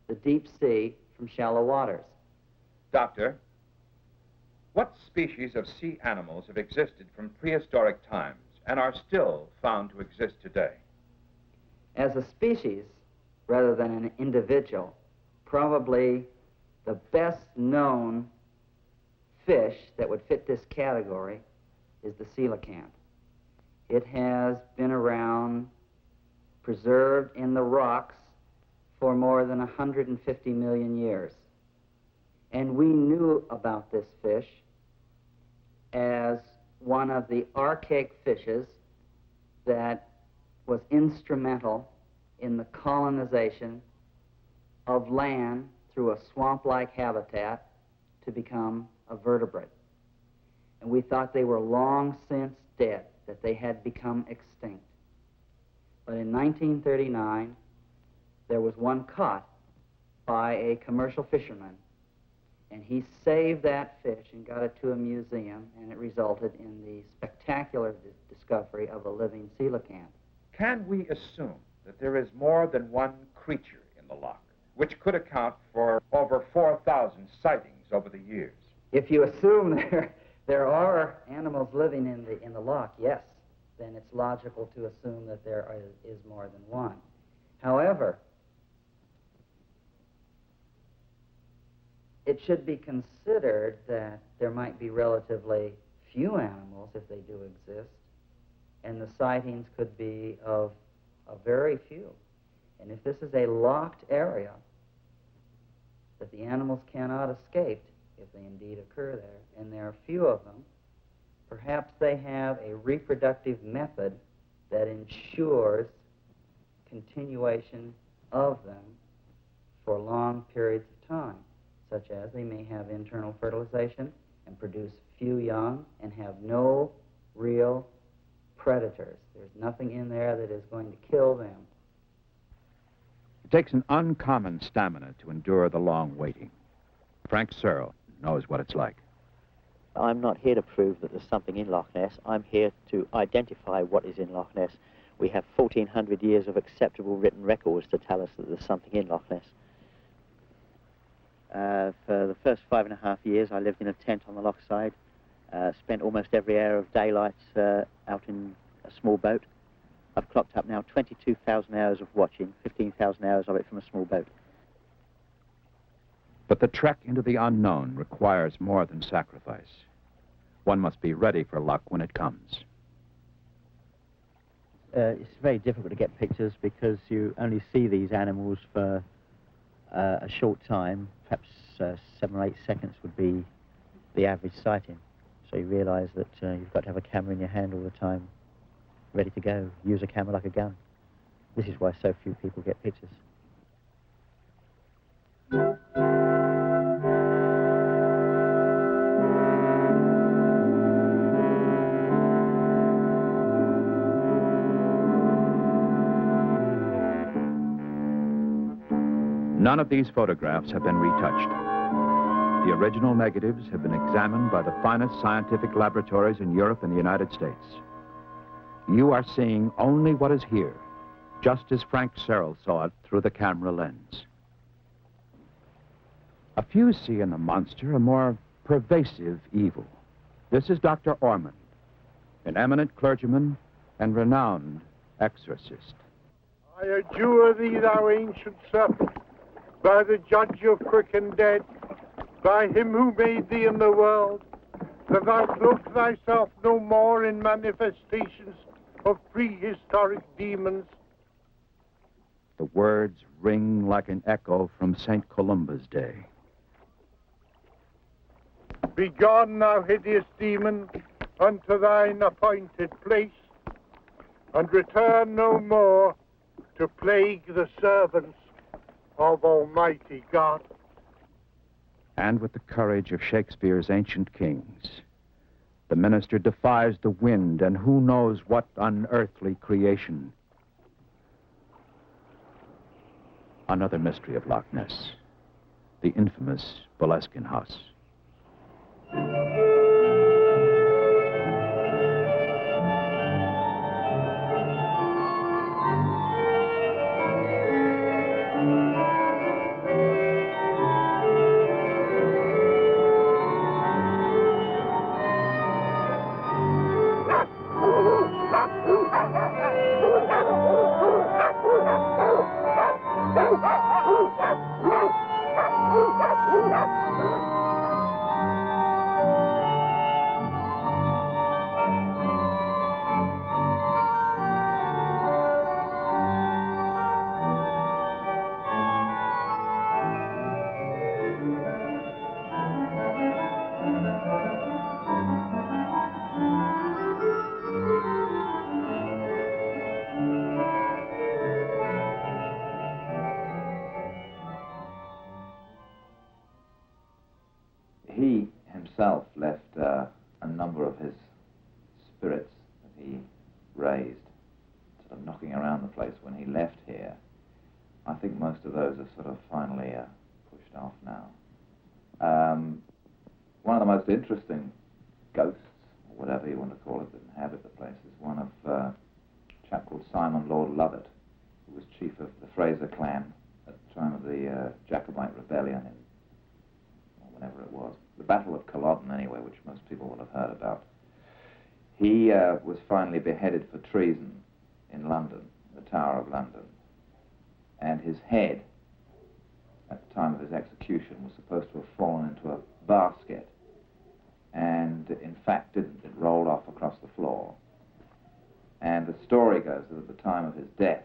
the deep sea from shallow waters. Doctor, what species of sea animals have existed from prehistoric times and are still found to exist today. As a species, rather than an individual, probably the best known fish that would fit this category is the coelacanth. It has been around, preserved in the rocks for more than 150 million years. And we knew about this fish as one of the archaic fishes that was instrumental in the colonization of land through a swamp-like habitat to become a vertebrate. And we thought they were long since dead, that they had become extinct. But in 1939, there was one caught by a commercial fisherman, and he saved that fish and got it to a museum, and it resulted in the spectacular discovery of a living coelacanth. Can we assume that there is more than one creature in the loch, which could account for over 4,000 sightings over the years? If you assume there are animals living in the loch, yes, then it's logical to assume that there is more than one. However, it should be considered that there might be relatively few animals, if they do exist, and the sightings could be of very few. And if this is a locked area that the animals cannot escape, if they indeed occur there, and there are few of them, perhaps they have a reproductive method that ensures continuation of them for long periods of time, such as they may have internal fertilization and produce few young and have no real predators. There's nothing in there that is going to kill them. It takes an uncommon stamina to endure the long waiting. Frank Searle knows what it's like. I'm not here to prove that there's something in Loch Ness. I'm here to identify what is in Loch Ness. We have 1,400 years of acceptable written records to tell us that there's something in Loch Ness. For the first 5.5 years, I lived in a tent on the loch side, spent almost every hour of daylight out in a small boat. I've clocked up now 22,000 hours of watching, 15,000 hours of it from a small boat. But the trek into the unknown requires more than sacrifice. One must be ready for luck when it comes. It's very difficult to get pictures because you only see these animals for a short time. Perhaps 7 or 8 seconds would be the average sighting. So you realize that you've got to have a camera in your hand all the time, ready to go. Use a camera like a gun. This is why so few people get pictures. None of these photographs have been retouched. The original negatives have been examined by the finest scientific laboratories in Europe and the United States. You are seeing only what is here, just as Frank Searle saw it through the camera lens. A few see in the monster a more pervasive evil. This is Dr. Ormond, an eminent clergyman and renowned exorcist. I adjure thee, thou ancient serpent, by the judge of quick and dead, by him who made thee in the world, that thou cloak thyself no more in manifestations of prehistoric demons. The words ring like an echo from St. Columba's day. Begone, thou hideous demon, unto thine appointed place, and return no more to plague the servants of Almighty God. And with the courage of Shakespeare's ancient kings, the minister defies the wind and who knows what unearthly creation. Another mystery of Loch Ness, the infamous Boleskine House. he himself left a number of his spirits that he raised, sort of knocking around the place when he left here. I think most of those are sort of finally pushed off now. One of the most interesting ghosts, or whatever you want to call it, that inhabit the place is one of a chap called Simon Lord Lovat, who was chief of the Fraser clan at the time of the Jacobite rebellion in, or whenever it was, the Battle of Culloden anyway, which most people will have heard about. He was finally beheaded for treason in London, the Tower of London, and his head at the time of his execution was supposed to have fallen into a basket, and in fact didn't. It rolled off across the floor. And the story goes that at the time of his death,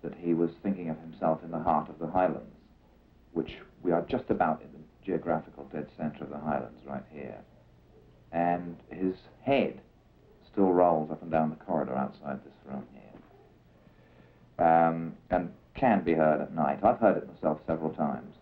that he was thinking of himself in the heart of the Highlands, which we are just about in the geographical dead center of the Highlands right here. And his head still rolls up and down the corridor outside this room here. And can be heard at night. I've heard it myself several times.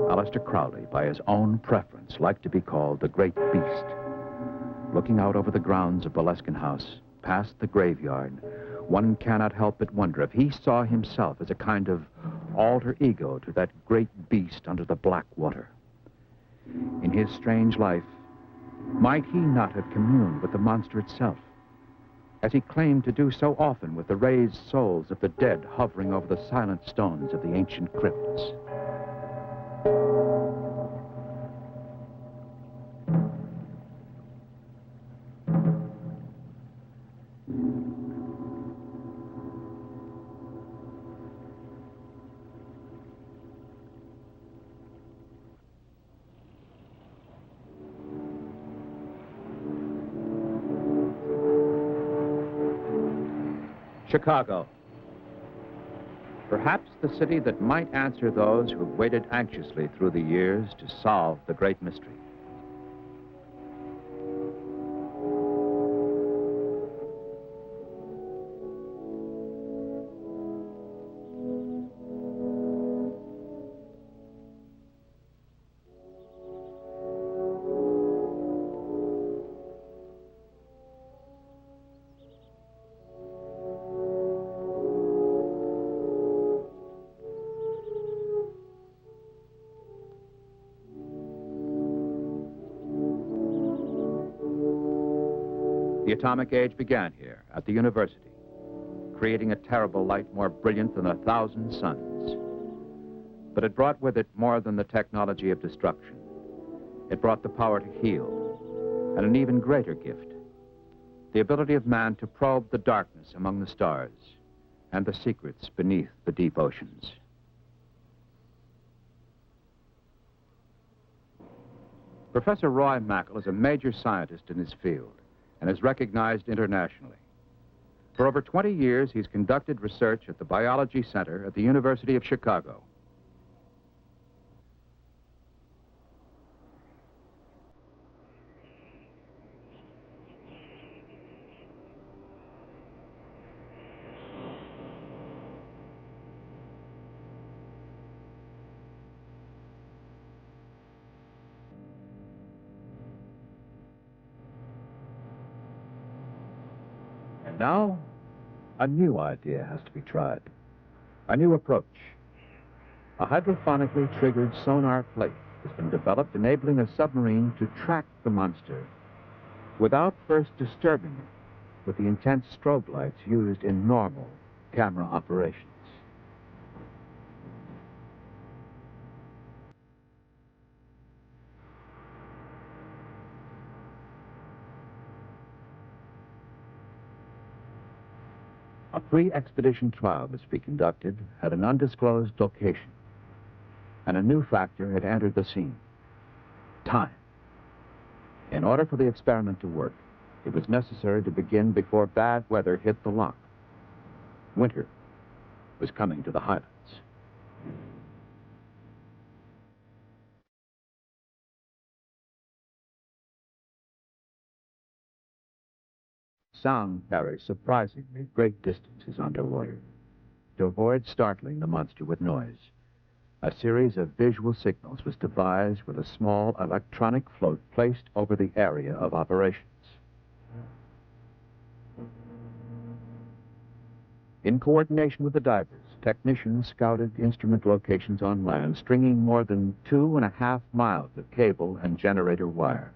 Aleister Crowley, by his own preference, liked to be called the Great Beast. Looking out over the grounds of Boleskine House, past the graveyard, one cannot help but wonder if he saw himself as a kind of alter ego to that great beast under the black water. In his strange life, might he not have communed with the monster itself, as he claimed to do so often with the raised souls of the dead hovering over the silent stones of the ancient crypts? Chicago. Perhaps the city that might answer those who've waited anxiously through the years to solve the great mystery. The atomic age began here, at the university, creating a terrible light more brilliant than 1,000 suns. But it brought with it more than the technology of destruction. It brought the power to heal, and an even greater gift, the ability of man to probe the darkness among the stars and the secrets beneath the deep oceans. Professor Roy Mackal is a major scientist in his field and is recognized internationally. For over 20 years, he's conducted research at the Biology Center at the University of Chicago. Now, a new idea has to be tried. A new approach. A hydrophonically triggered sonar plate has been developed, enabling a submarine to track the monster without first disturbing it with the intense strobe lights used in normal camera operations. A pre-expedition trial was to be conducted at an undisclosed location, and a new factor had entered the scene: time. In order for the experiment to work, it was necessary to begin before bad weather hit the loch. Winter was coming to the Highlands. sound carries surprisingly great distances underwater. To avoid startling the monster with noise, a series of visual signals was devised with a small electronic float placed over the area of operations. In coordination with the divers, technicians scouted instrument locations on land, stringing more than 2.5 miles of cable and generator wire.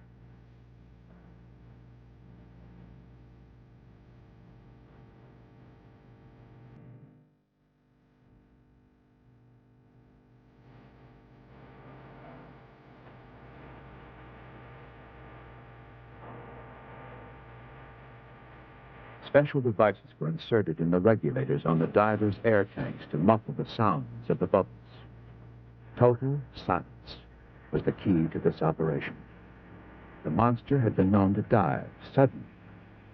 Special devices were inserted in the regulators on the divers' air tanks to muffle the sounds of the bubbles. Total silence was the key to this operation. The monster had been known to dive suddenly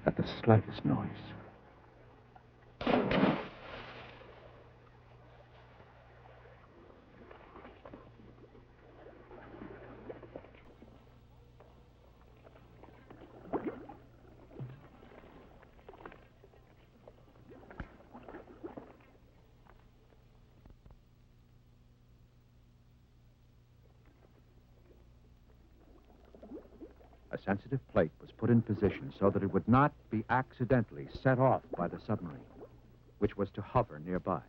at the slightest noise. A sensitive plate was put in position so that it would not be accidentally set off by the submarine, which was to hover nearby.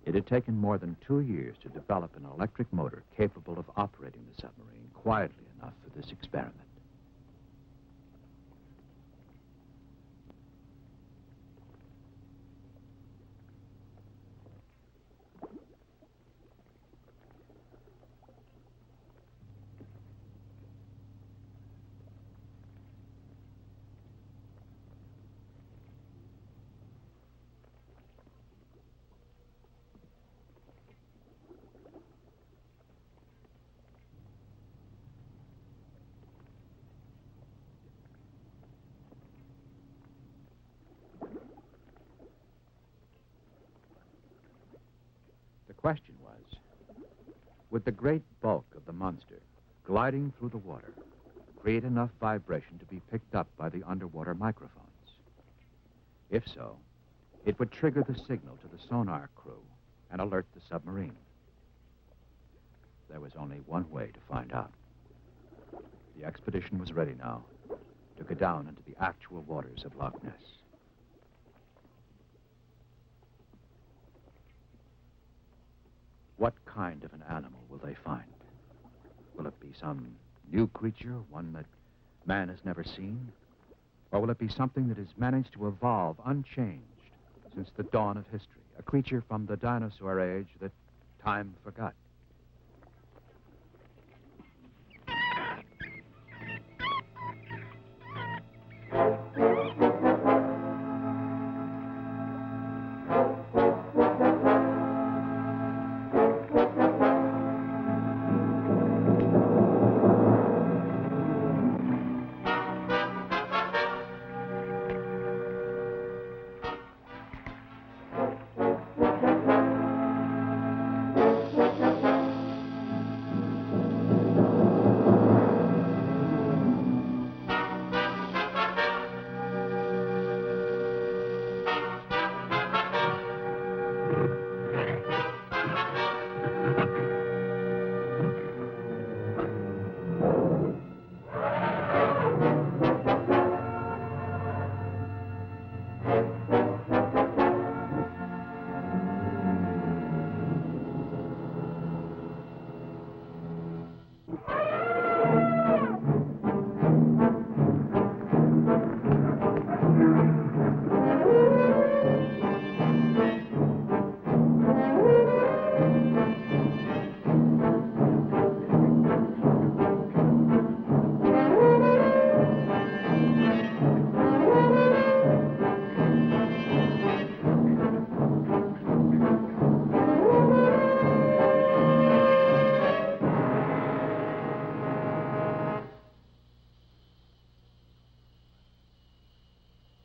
It had taken more than 2 years to develop an electric motor capable of operating the submarine quietly enough for this experiment. The question was, would the great bulk of the monster, gliding through the water, create enough vibration to be picked up by the underwater microphones? If so, it would trigger the signal to the sonar crew and alert the submarine. There was only one way to find out. The expedition was ready now to go down into the actual waters of Loch Ness. What kind of an animal will they find? Will it be some new creature, one that man has never seen? Or will it be something that has managed to evolve unchanged since the dawn of history, a creature from the dinosaur age that time forgot?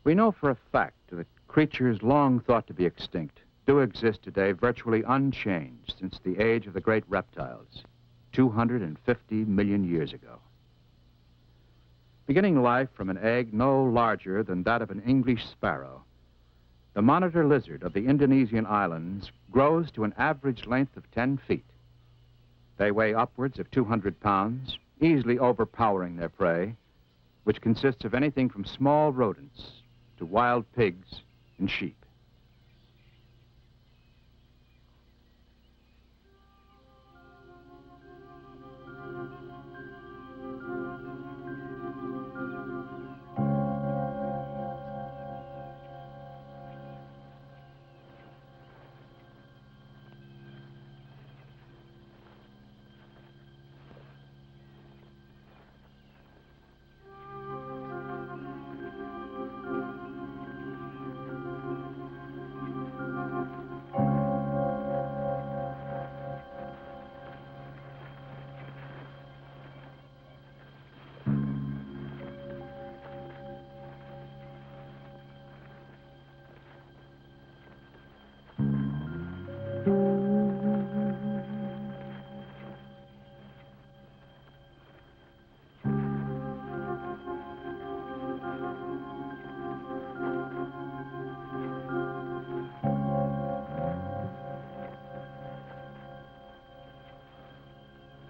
We know for a fact that creatures long thought to be extinct do exist today virtually unchanged since the age of the great reptiles, 250 million years ago. Beginning life from an egg no larger than that of an English sparrow, the monitor lizard of the Indonesian islands grows to an average length of 10 feet. They weigh upwards of 200 pounds, easily overpowering their prey, which consists of anything from small rodents to wild pigs and sheep.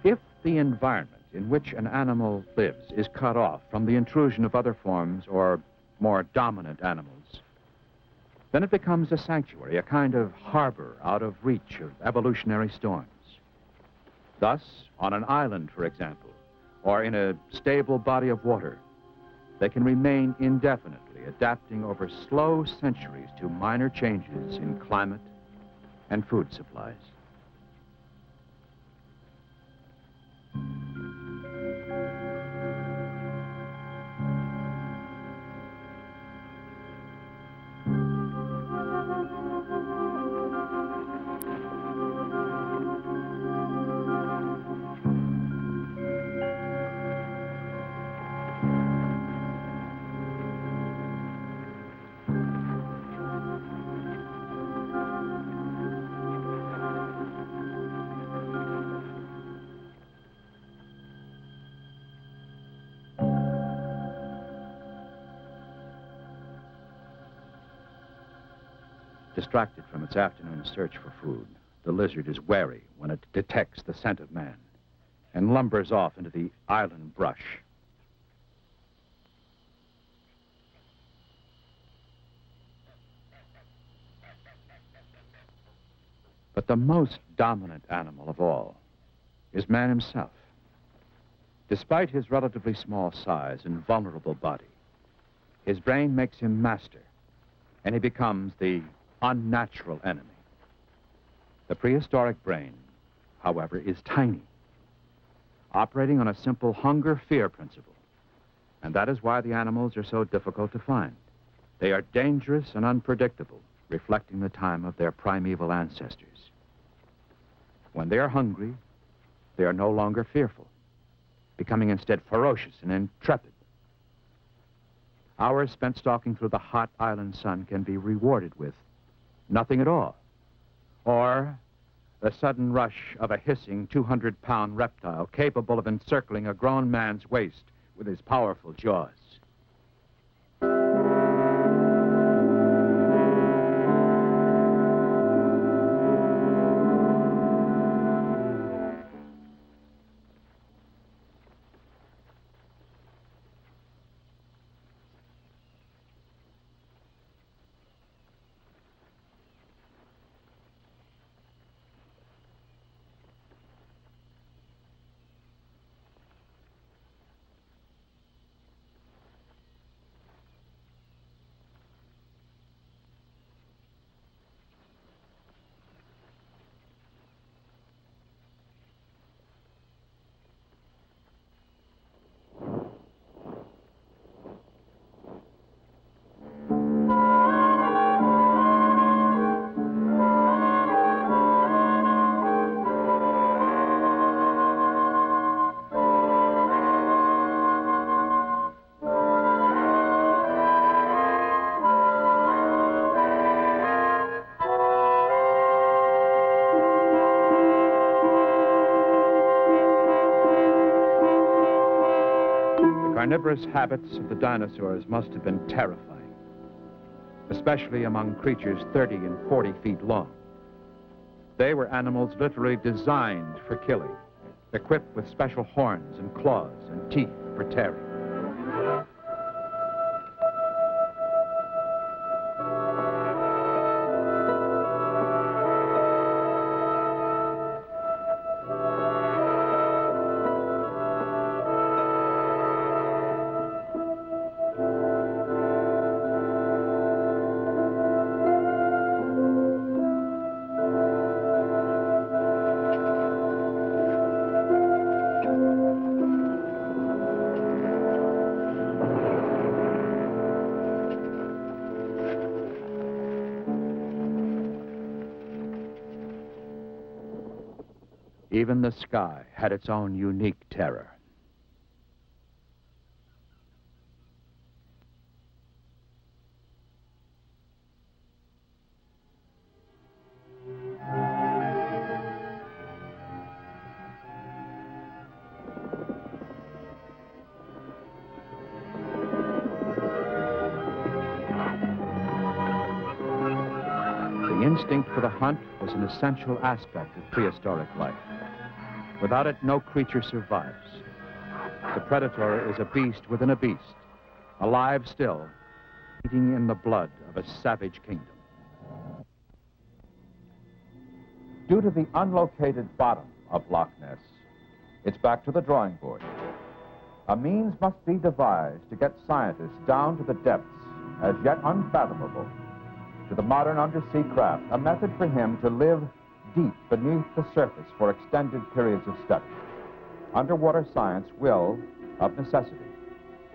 If the environment in which an animal lives is cut off from the intrusion of other forms or more dominant animals, then it becomes a sanctuary, a kind of harbor out of reach of evolutionary storms. Thus, on an island, for example, or in a stable body of water, they can remain indefinitely, adapting over slow centuries to minor changes in climate and food supplies. Distracted from its afternoon search for food, the lizard is wary when it detects the scent of man and lumbers off into the island brush. But the most dominant animal of all is man himself. Despite his relatively small size and vulnerable body, his brain makes him master, and he becomes the unnatural enemy. The prehistoric brain, however, is tiny, operating on a simple hunger-fear principle, and that is why the animals are so difficult to find. They are dangerous and unpredictable, reflecting the time of their primeval ancestors. When they are hungry, they are no longer fearful, becoming instead ferocious and intrepid. Hours spent stalking through the hot island sun can be rewarded with nothing at all, or the sudden rush of a hissing 200-pound reptile capable of encircling a grown man's waist with his powerful jaws. carnivorous habits of the dinosaurs must have been terrifying, especially among creatures 30 and 40 feet long. They were animals literally designed for killing, equipped with special horns and claws and teeth for tearing. Even the sky had its own unique terror. The instinct for the hunt was an essential aspect of prehistoric life. Without it, no creature survives. The predator is a beast within a beast, alive still, eating in the blood of a savage kingdom. Due to the unlocated bottom of Loch Ness, it's back to the drawing board. A means must be devised to get scientists down to the depths, as yet unfathomable, to the modern undersea craft, a method for him to live deep beneath the surface for extended periods of study. Underwater science will, of necessity,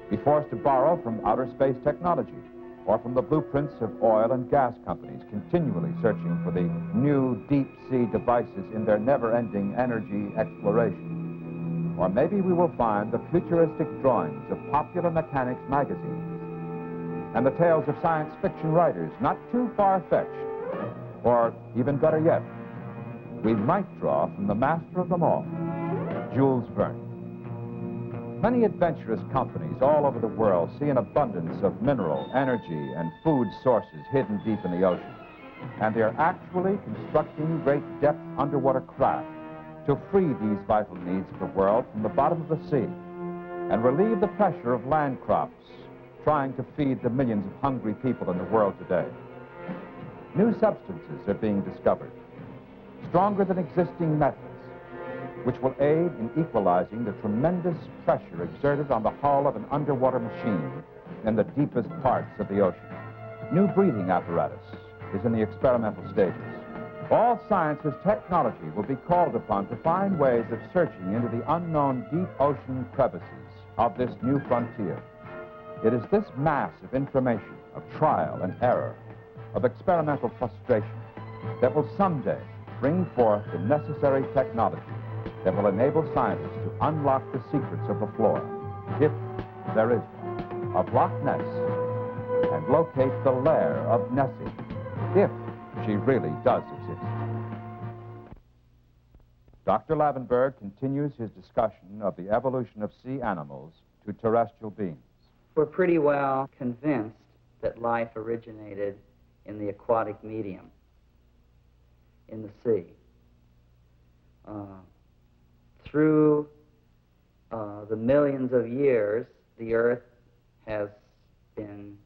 be forced to borrow from outer space technology or from the blueprints of oil and gas companies continually searching for the new deep-sea devices in their never-ending energy exploration. Or maybe we will find the futuristic drawings of popular mechanics magazines and the tales of science fiction writers not too far-fetched. Or, even better yet, we might draw from the master of them all, Jules Verne. Many adventurous companies all over the world see an abundance of mineral, energy, and food sources hidden deep in the ocean. And they're actually constructing great depth underwater craft to free these vital needs of the world from the bottom of the sea and relieve the pressure of land crops trying to feed the millions of hungry people in the world today. New substances are being discovered, stronger than existing methods, which will aid in equalizing the tremendous pressure exerted on the hull of an underwater machine in the deepest parts of the ocean. New breathing apparatus is in the experimental stages. All science as technology will be called upon to find ways of searching into the unknown deep ocean crevices of this new frontier. It is this mass of information, of trial and error, of experimental frustration, that will someday bring forth the necessary technology that will enable scientists to unlock the secrets of the floor, if there is one, of Loch Ness, and locate the lair of Nessie, if she really does exist. Dr. Lavenberg continues his discussion of the evolution of sea animals to terrestrial beings. We're pretty well convinced that life originated in the aquatic medium, in the sea. Through the millions of years, the Earth has been,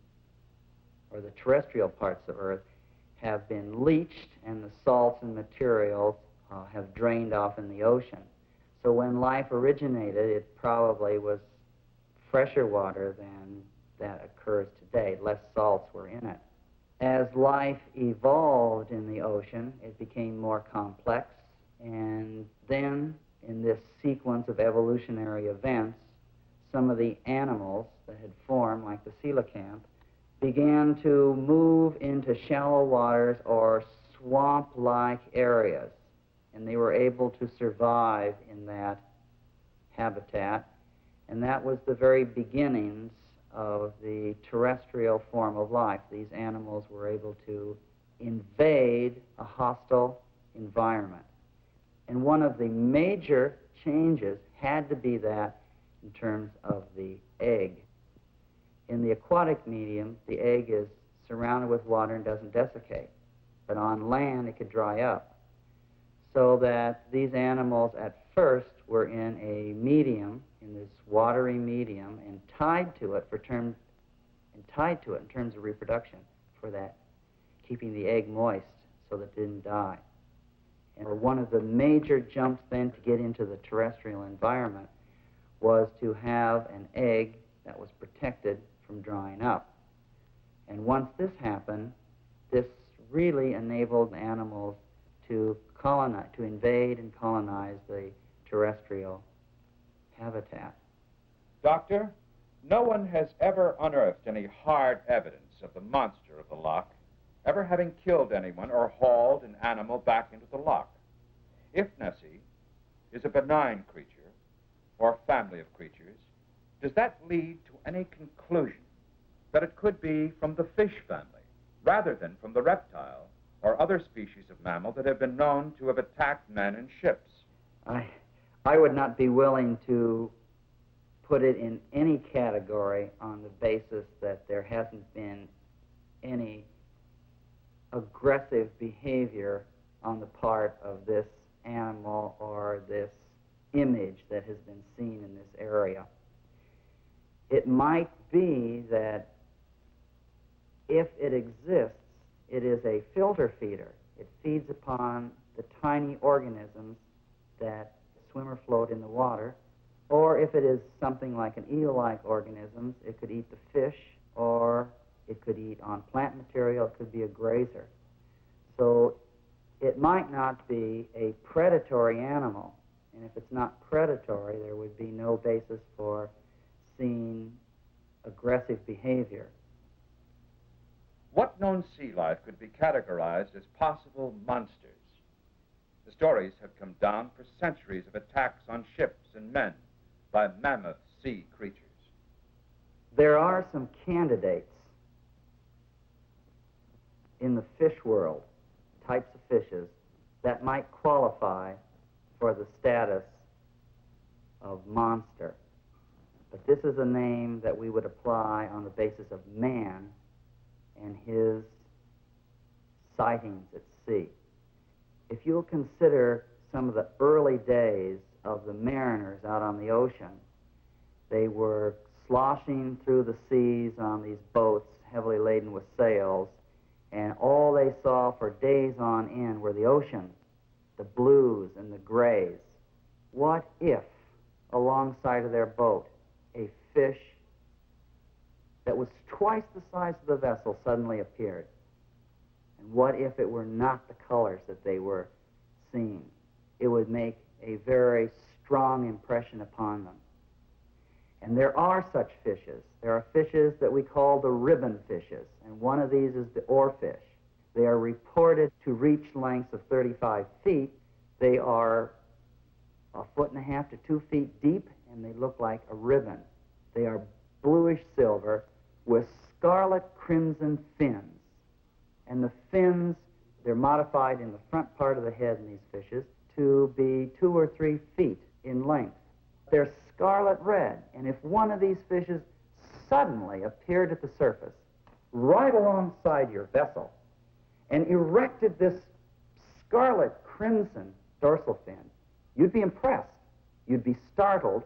or the terrestrial parts of Earth, have been leached, and the salts and materials have drained off in the ocean. So when life originated, it probably was fresher water than that occurs today. Less salts were in it. As life evolved in the ocean, it became more complex, and then in this sequence of evolutionary events, some of the animals that had formed, like the coelacanth, began to move into shallow waters or swamp-like areas, and they were able to survive in that habitat, and that was the very beginnings of the terrestrial form of life. These animals were able to invade a hostile environment. And one of the major changes had to be that in terms of the egg. In the aquatic medium, the egg is surrounded with water and doesn't desiccate. But on land, it could dry up. So that these animals at first were in a medium, in this watery medium, and tied to it in terms of reproduction for that, keeping the egg moist so that it didn't die. And one of the major jumps then to get into the terrestrial environment was to have an egg that was protected from drying up. And once this happened, this really enabled animals to colonize, to invade and colonize the terrestrial habitat. Doctor, no one has ever unearthed any hard evidence of the monster of the loch ever having killed anyone or hauled an animal back into the loch. If Nessie is a benign creature or family of creatures, does that lead to any conclusion that it could be from the fish family rather than from the reptile or other species of mammal that have been known to have attacked men and ships? I would not be willing to put it in any category on the basis that there hasn't been any aggressive behavior on the part of this animal or this image that has been seen in this area. It might be that if it exists, it is a filter feeder. It feeds upon the tiny organisms that swim or float in the water, or if it is something like an eel-like organism, it could eat the fish, or it could eat on plant material, it could be a grazer. So it might not be a predatory animal, and if it's not predatory, there would be no basis for seeing aggressive behavior. What known sea life could be categorized as possible monsters? The stories have come down for centuries of attacks on ships and men by mammoth sea creatures. There are some candidates in the fish world, types of fishes, that might qualify for the status of monster. But this is a name that we would apply on the basis of man and his sightings at sea. If you'll consider some of the early days of the mariners out on the ocean, they were sloshing through the seas on these boats heavily laden with sails, and all they saw for days on end were the ocean, the blues and the grays. What if, alongside of their boat, a fish that was twice the size of the vessel suddenly appeared? And what if it were not the colors that they were seeing? It would make a very strong impression upon them. And there are such fishes. There are fishes that we call the ribbon fishes, and one of these is the oarfish. They are reported to reach lengths of 35 feet. They are 1.5 to 2 feet deep, and they look like a ribbon. They are bluish silver with scarlet crimson fins. And the fins, they're modified in the front part of the head in these fishes to be 2 or 3 feet in length. They're scarlet red, and if one of these fishes suddenly appeared at the surface, right alongside your vessel, and erected this scarlet crimson dorsal fin, you'd be impressed, you'd be startled,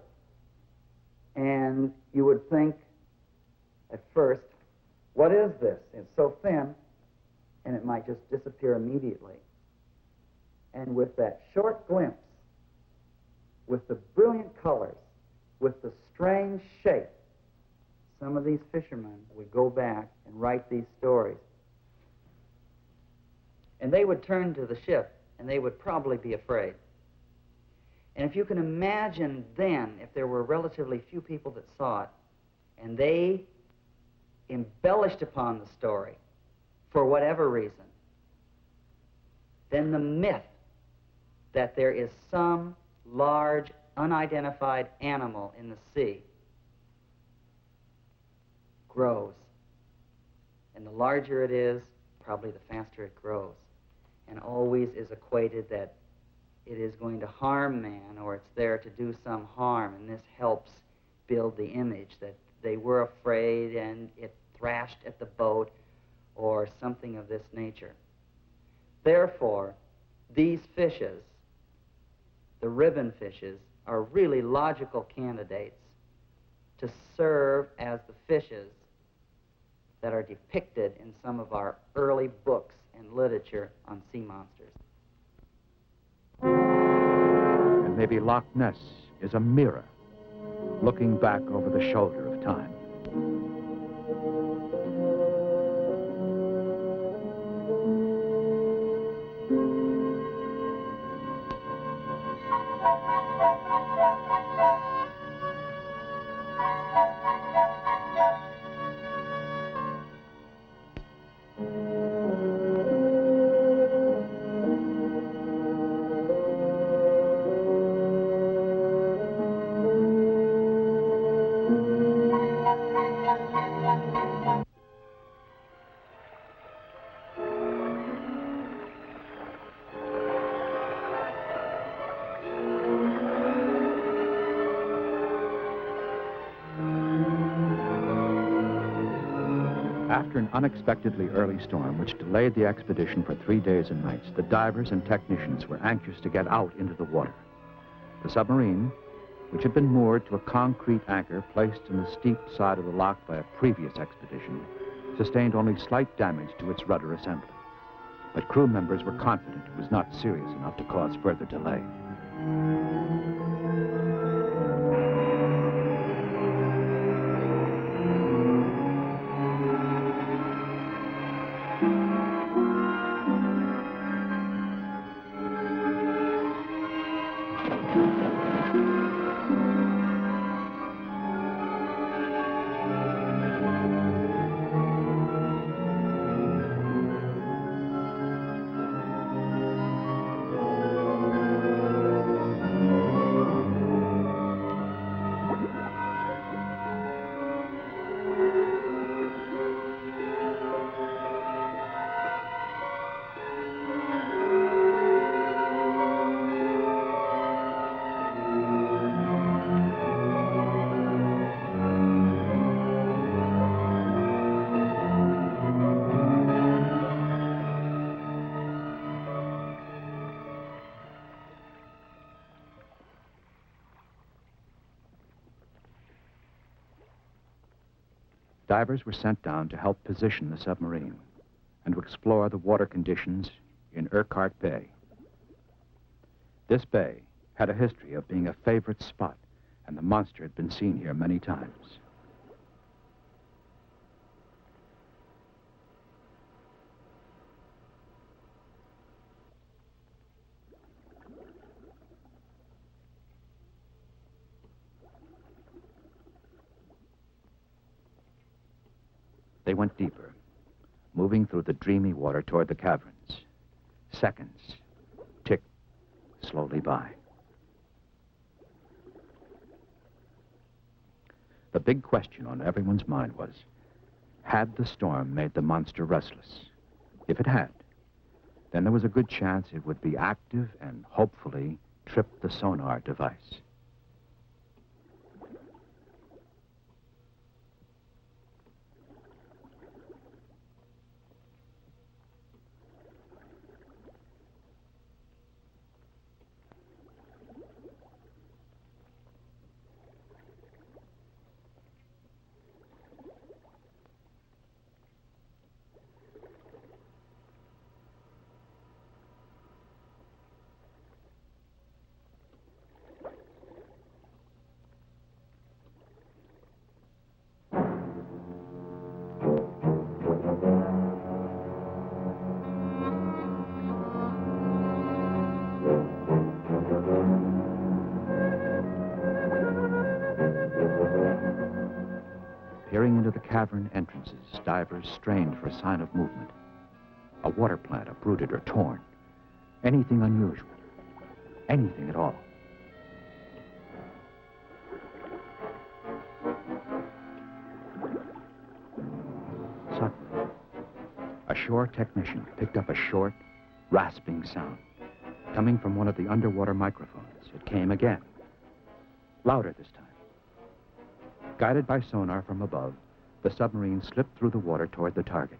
and you would think at first, what is this? It's so thin, and it might just disappear immediately. And with that short glimpse, with the brilliant colors, with the strange shape, some of these fishermen would go back and write these stories. And they would turn to the ship, and they would probably be afraid. And if you can imagine then, if there were relatively few people that saw it, and they embellished upon the story for whatever reason, then the myth that there is some large, unidentified animal in the sea grows. And the larger it is, probably the faster it grows. And always is equated that it is going to harm man, or it's there to do some harm, and this helps build the image that they were afraid and it thrashed at the boat or something of this nature. Therefore, these fishes, the ribbon fishes, are really logical candidates to serve as the fishes that are depicted in some of our early books and literature on sea monsters. And maybe Loch Ness is a mirror looking back over the shoulder of time. After an unexpectedly early storm, which delayed the expedition for 3 days and nights, the divers and technicians were anxious to get out into the water. The submarine, which had been moored to a concrete anchor placed in the steep side of the loch by a previous expedition, sustained only slight damage to its rudder assembly. But crew members were confident it was not serious enough to cause further delay. Divers were sent down to help position the submarine and to explore the water conditions in Urquhart Bay. This bay had a history of being a favorite spot, and the monster had been seen here many times. They went deeper, moving through the dreamy water toward the caverns. Seconds ticked slowly by. The big question on everyone's mind was, had the storm made the monster restless? If it had, then there was a good chance it would be active and hopefully trip the sonar device. Peering into the cavern entrances, divers strained for a sign of movement. A water plant uprooted or torn. Anything unusual. Anything at all. Suddenly, a shore technician picked up a short, rasping sound coming from one of the underwater microphones. It came again. Louder this time. Guided by sonar from above, the submarine slipped through the water toward the target.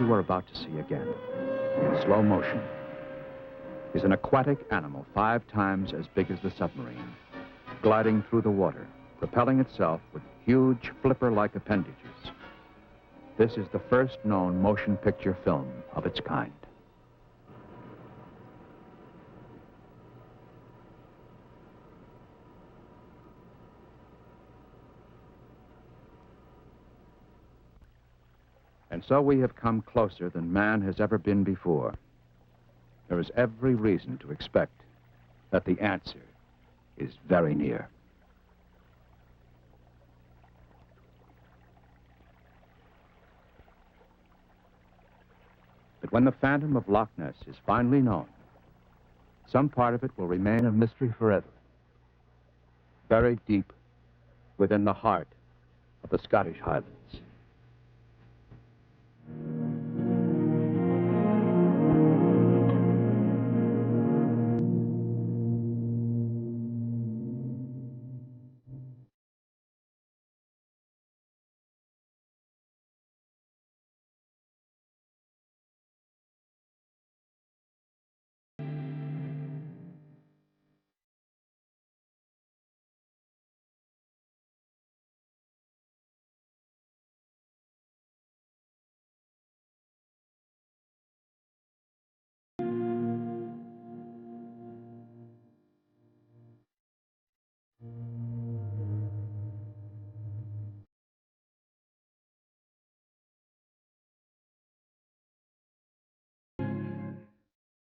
We're about to see again, in slow motion, is an aquatic animal 5 times as big as the submarine, gliding through the water, propelling itself with huge flipper-like appendages. This is the first known motion picture film of its kind. And so we have come closer than man has ever been before. There is every reason to expect that the answer is very near. But when the phantom of Loch Ness is finally known, some part of it will remain a mystery forever, buried deep within the heart of the Scottish Highlands.